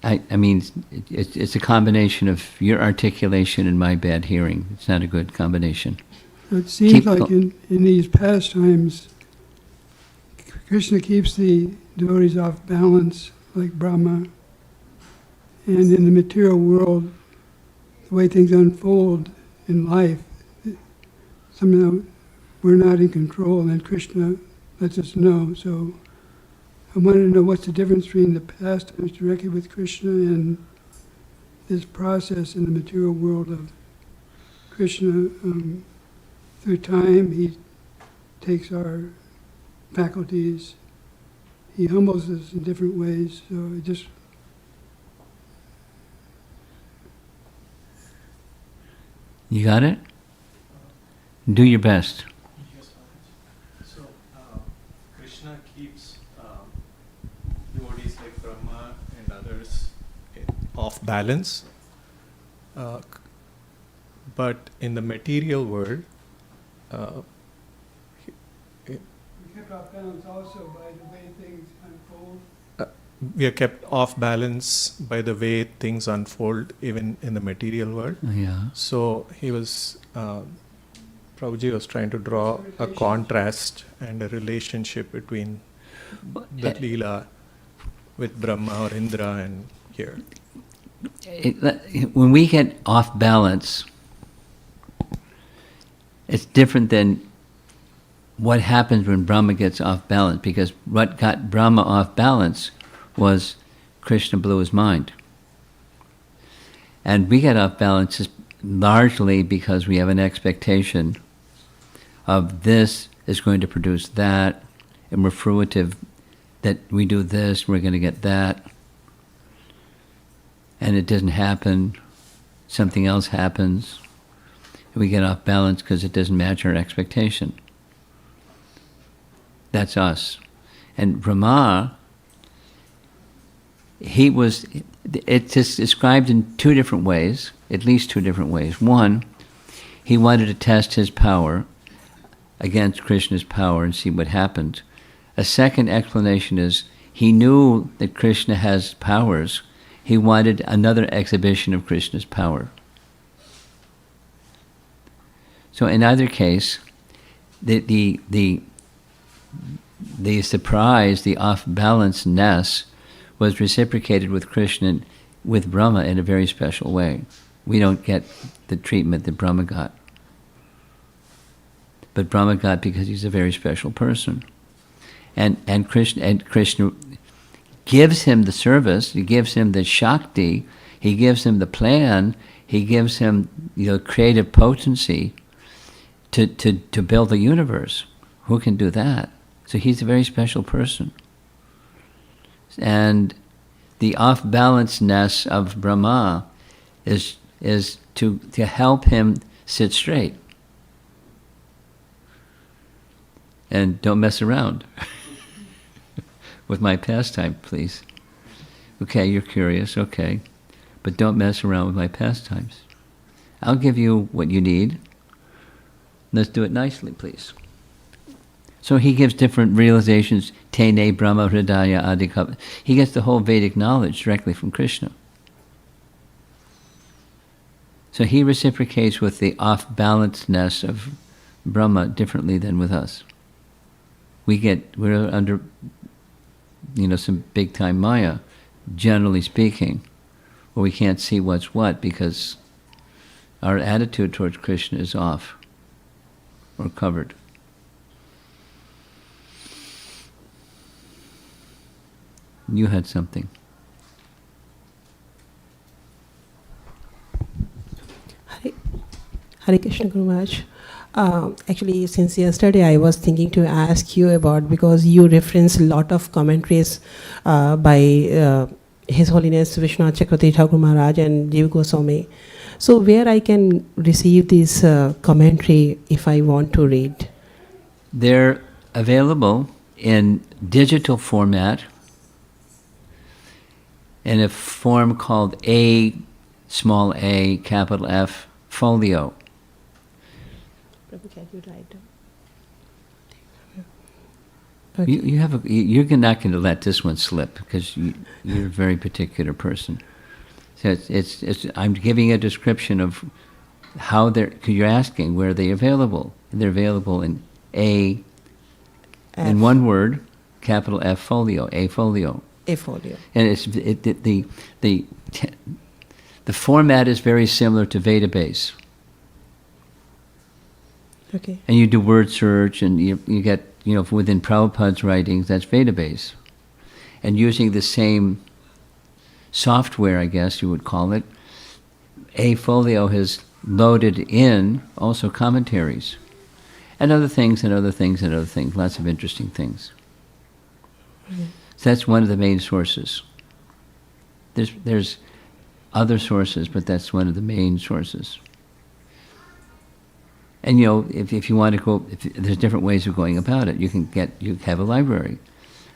I mean, it's a combination of your articulation and my bad hearing. It's not a good combination. So it seems Keep like in these pastimes, Krishna keeps the devotees off balance, like Brahma. And in the material world, the way things unfold in life, somehow we're not in control, and Krishna lets us know. So I wanted to know what's the difference between the pastimes directly with Krishna and this process in the material world of Krishna. Through time, he takes our faculties, he humbles us in different ways. So it just You got it? Do your best. So, Krishna keeps devotees like Brahma and others off balance. But in the material world, we kept off balance also by the way things unfold. we are kept off balance by the way things unfold even in the material world. Yeah. So he was, Prabhuji was trying to draw a contrast and a relationship between the Leela with Brahma or Indra and here. When we get off balance, it's different than what happens when Brahma gets off balance, because what got Brahma off balance was Krishna blew his mind. And we get off balance largely because we have an expectation of this is going to produce that, and we're fruitive that we do this, we're going to get that. And it doesn't happen, something else happens, and we get off balance because it doesn't match our expectation. That's us. And Brahma, it's just described in two different ways, at least two different ways. One, he wanted to test his power against Krishna's power and see what happened. A second explanation is he knew that Krishna has powers. He wanted another exhibition of Krishna's power. So in either case, the surprise, the off-balanceness, was reciprocated with Krishna, with Brahma in a very special way. We don't get the treatment that Brahma got. But Brahma got because he's a very special person. And Krishna gives him the service, he gives him the Shakti, he gives him the plan, he gives him creative potency to build the universe. Who can do that? So he's a very special person. And the off-balanceness of Brahma is to help him sit straight. And don't mess around with my pastime, please. Okay, you're curious, okay. But don't mess around with my pastimes. I'll give you what you need. Let's do it nicely, please. So he gives different realizations, Tene Brahma Hridaya Adikapa. He gets the whole Vedic knowledge directly from Krishna. So he reciprocates with the off-balancedness of Brahma differently than with us. We're under, some big-time Maya, generally speaking, where we can't see what's what because our attitude towards Krishna is off or covered. You had something. Hare Krishna Guru Maharaj. Actually, since yesterday I was thinking to ask you about, because you reference a lot of commentaries by His Holiness Vishwanath Chakravarti Thakur Maharaj and Jiva Goswami. So where I can receive this commentary if I want to read? They're available in digital format in a form called A, small a, capital F, folio. Prabhu, can you write down? You're not going to let this one slip because you're a very particular person. So I'm giving a description of how they're, because you're asking where they're available. They're available in A, in one word, capital F folio, A folio. A folio. And the format is very similar to Vedabase. Okay. And you do word search, and you get, within Prabhupada's writings, that's Vedabase. And using the same software, I guess you would call it, A folio has loaded in also commentaries. And other things, and other things, and other things. Lots of interesting things. Mm-hmm. So that's one of the main sources. There's other sources, but that's one of the main sources. And if you want to go, there's different ways of going about it. You have a library.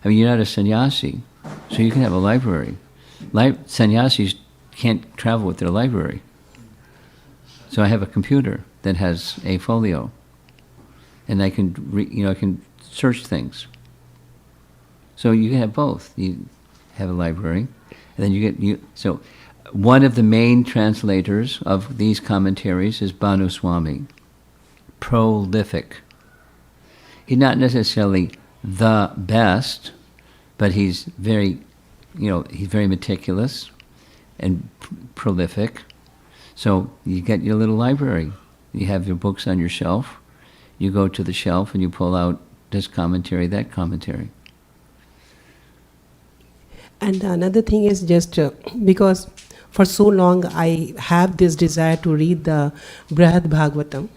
I mean, you're not a sannyasi, so you can have a library. Sannyasis can't travel with their library. So I have a computer that has a folio, and I can I can search things. So you can have both. You have a library, and then so one of the main translators of these commentaries is Bhanu Swami. Prolific. He's not necessarily the best, but he's very, he's very meticulous and prolific. So you get your little library. You have your books on your shelf. You go to the shelf and you pull out this commentary, that commentary. And another thing is just because for so long I have this desire to read the Brihad Bhagavatam.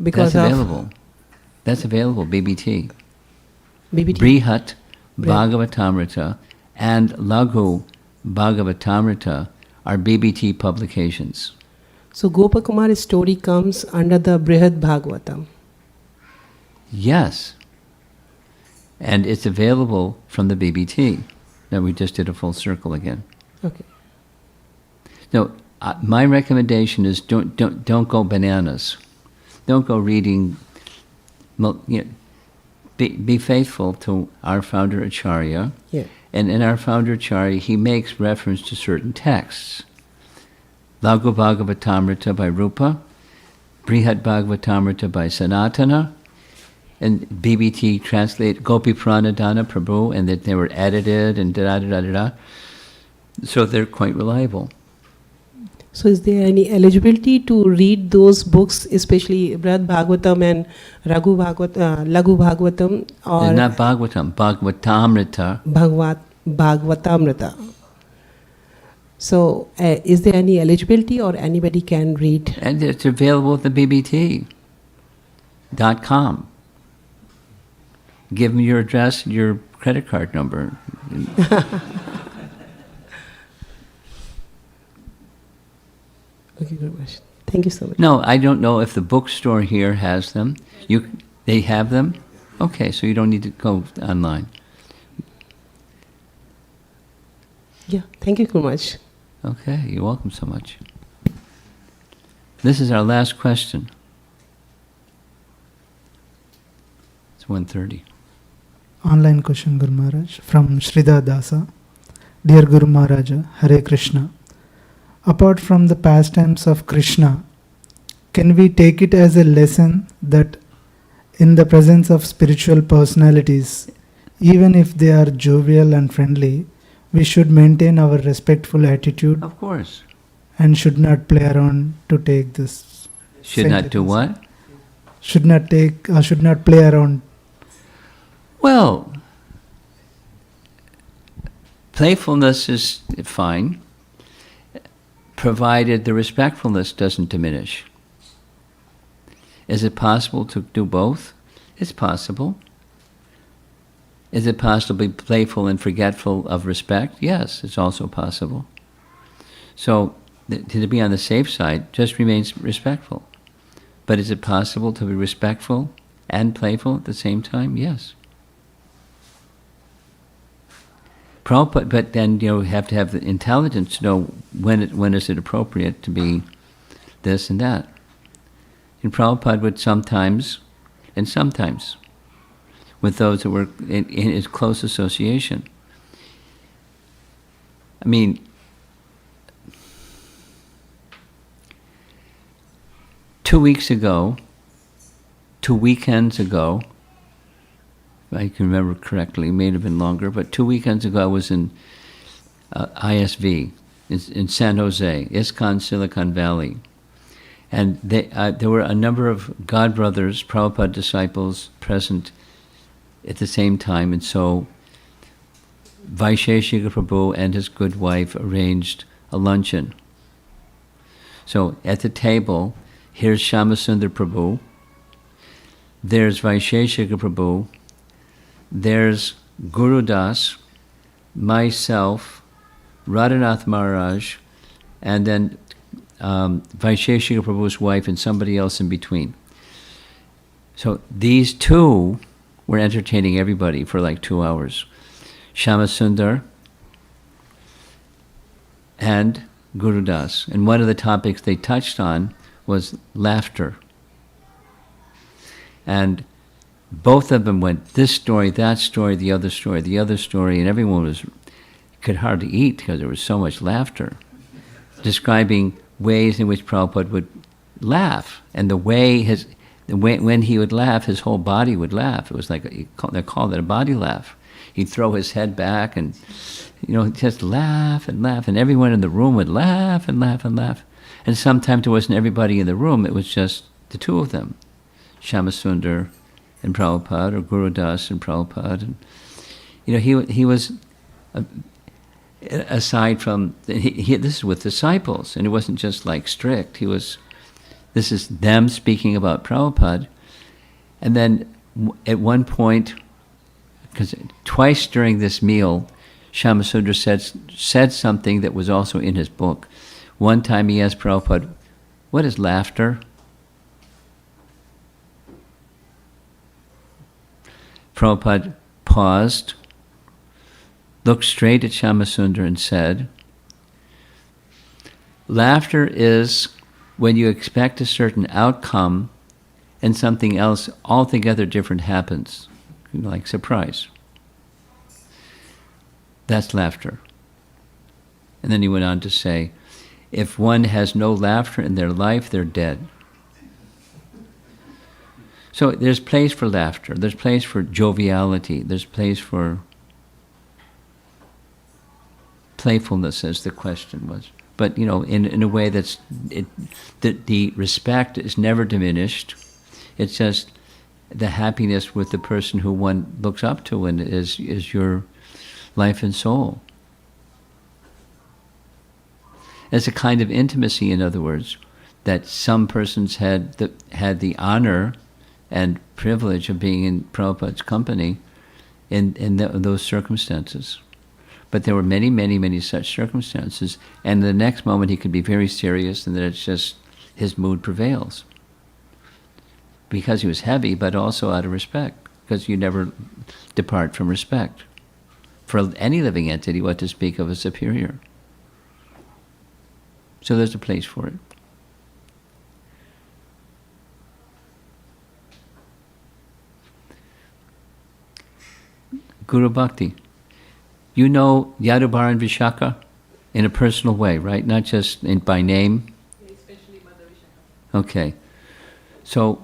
Because that's available. That's available, BBT. BBT? Brihat Bhagavatamrita and Laghu Bhagavatamrita are BBT publications. So Gopakumar's story comes under the Brihad Bhagavatam. Yes. And it's available from the BBT. Now we just did a full circle again. Okay. No, my recommendation is don't go bananas. Don't go reading. Be faithful to our founder Acharya. Yeah. And in our founder Acharya, he makes reference to certain texts. Laghu Bhagavatamrita by Rupa, Brihat Bhagavatamrita by Sanatana, and BBT translate Gopi Pranadana Prabhu, and that they were edited and da-da-da-da-da. So they're quite reliable. So is there any eligibility to read those books, especially Brihad Bhagavatam and Laghu Bhagavatam? Or It's not Bhagavatam, Bhagavatamrita. Bhagavatamrita. So is there any eligibility or anybody can read? And it's available at the BBT.com. Give them your address, your credit card number. Okay, very much. Thank you so much. No, I don't know if the bookstore here has them. They have them? Okay, so you don't need to go online. Yeah, thank you so much. Okay, you're welcome so much. This is our last question. It's 1:30. Online question, Guru Maharaj, from Sridhar Dasa. Dear Guru Maharaja, Hare Krishna. Apart from the pastimes of Krishna, can we take it as a lesson that in the presence of spiritual personalities, even if they are jovial and friendly, we should maintain our respectful attitude? Of course. And should not play around to take this. Should not do what? Should not play around. Well, playfulness is fine, provided the respectfulness doesn't diminish. Is it possible to do both? It's possible. Is it possible to be playful and forgetful of respect? Yes, it's also possible. So, to be on the safe side, just remains respectful. But is it possible to be respectful and playful at the same time? Yes. Prabhupada, but then you have to have the intelligence to know when is it appropriate to be this and that. And Prabhupada would sometimes, and sometimes, with those that were in his close association. I mean, 2 weeks ago, 2 weekends ago, if I can remember correctly, it may have been longer, but 2 weekends ago I was in ISV, in San Jose, ISKCON Silicon Valley. And there were a number of God brothers, Prabhupada disciples present at the same time, and so Vaisheshika Prabhu and his good wife arranged a luncheon. So at the table, here's Shyamasundar Prabhu, there's Vaisheshika Prabhu, there's Guru Das, myself, Radhanath Maharaj, and then Vaisheshika Prabhu's wife and somebody else in between. So these two were entertaining everybody for like 2 hours. Shyamasundar and Guru Das. And one of the topics they touched on was laughter. And both of them went, this story, that story, the other story, and everyone could hardly eat because there was so much laughter, describing ways in which Prabhupada would laugh, and the way when he would laugh, his whole body would laugh. It was like they called it a body laugh. He'd throw his head back and just laugh, and everyone in the room would laugh and laugh and laugh. And sometimes it wasn't everybody in the room; it was just the two of them, Shyamasundar and Prabhupada, or Guru Das and Prabhupada. And he was. Aside from, this is with disciples, and it wasn't just like strict. This is them speaking about Prabhupada. And then at one point, because twice during this meal, Shyamasundar said something that was also in his book. One time he asked Prabhupada, what is laughter? Prabhupada paused, looked straight at Shyamasundar and said, laughter is when you expect a certain outcome and something else altogether different happens, like surprise. That's laughter. And then he went on to say, if one has no laughter in their life, they're dead. So there's place for laughter, there's place for joviality, there's place for playfulness, as the question was. But, in a way that the respect is never diminished. It's just the happiness with the person who one looks up to and is your life and soul. It's a kind of intimacy, in other words, that some persons had the honor and privilege of being in Prabhupada's company in those circumstances. But there were many, many, many such circumstances, and the next moment he could be very serious, and then it's just his mood prevails. Because he was heavy, but also out of respect, because you never depart from respect. For any living entity, what to speak of a superior. So there's a place for it. Guru Bhakti. You know Yadubar and Vishaka in a personal way, right? Not just by name? Especially Mother Vishaka. Okay. So,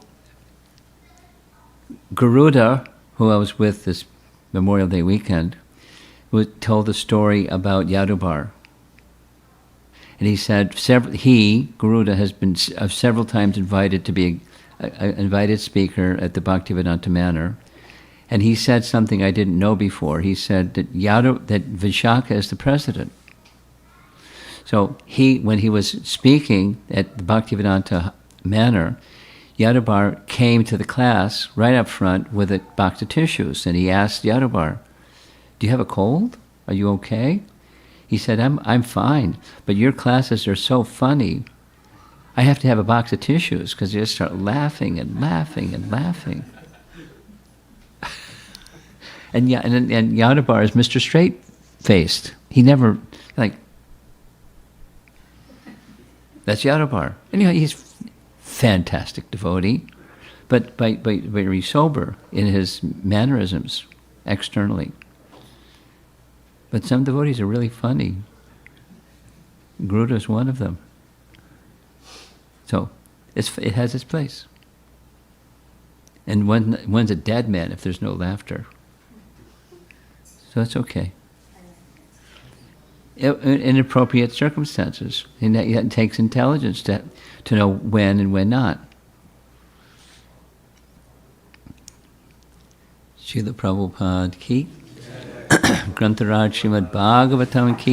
Garuda, who I was with this Memorial Day weekend, told a story about Yadubar. And he said, Garuda, has been several times invited to be an invited speaker at the Bhaktivedanta Manor. And he said something I didn't know before. He said that Vishaka is the president. So when he was speaking at the Bhaktivedanta Manor, Yadabar came to the class right up front with a box of tissues, and he asked Yadabar, "Do you have a cold? Are you okay?" He said, I'm fine, but your classes are so funny. I have to have a box of tissues because they just start laughing and laughing and laughing." And Yadabar is Mr. Straight-faced. He never, that's Yadabar. Anyhow, he's fantastic devotee, but very sober in his mannerisms externally. But some devotees are really funny. Garuda's one of them. So it has its place. And one's a dead man if there's no laughter. So it's okay. In appropriate circumstances. And it takes intelligence to know when and when not. Srila Prabhupada ki, Grantaraj Srimad Bhagavatam ki.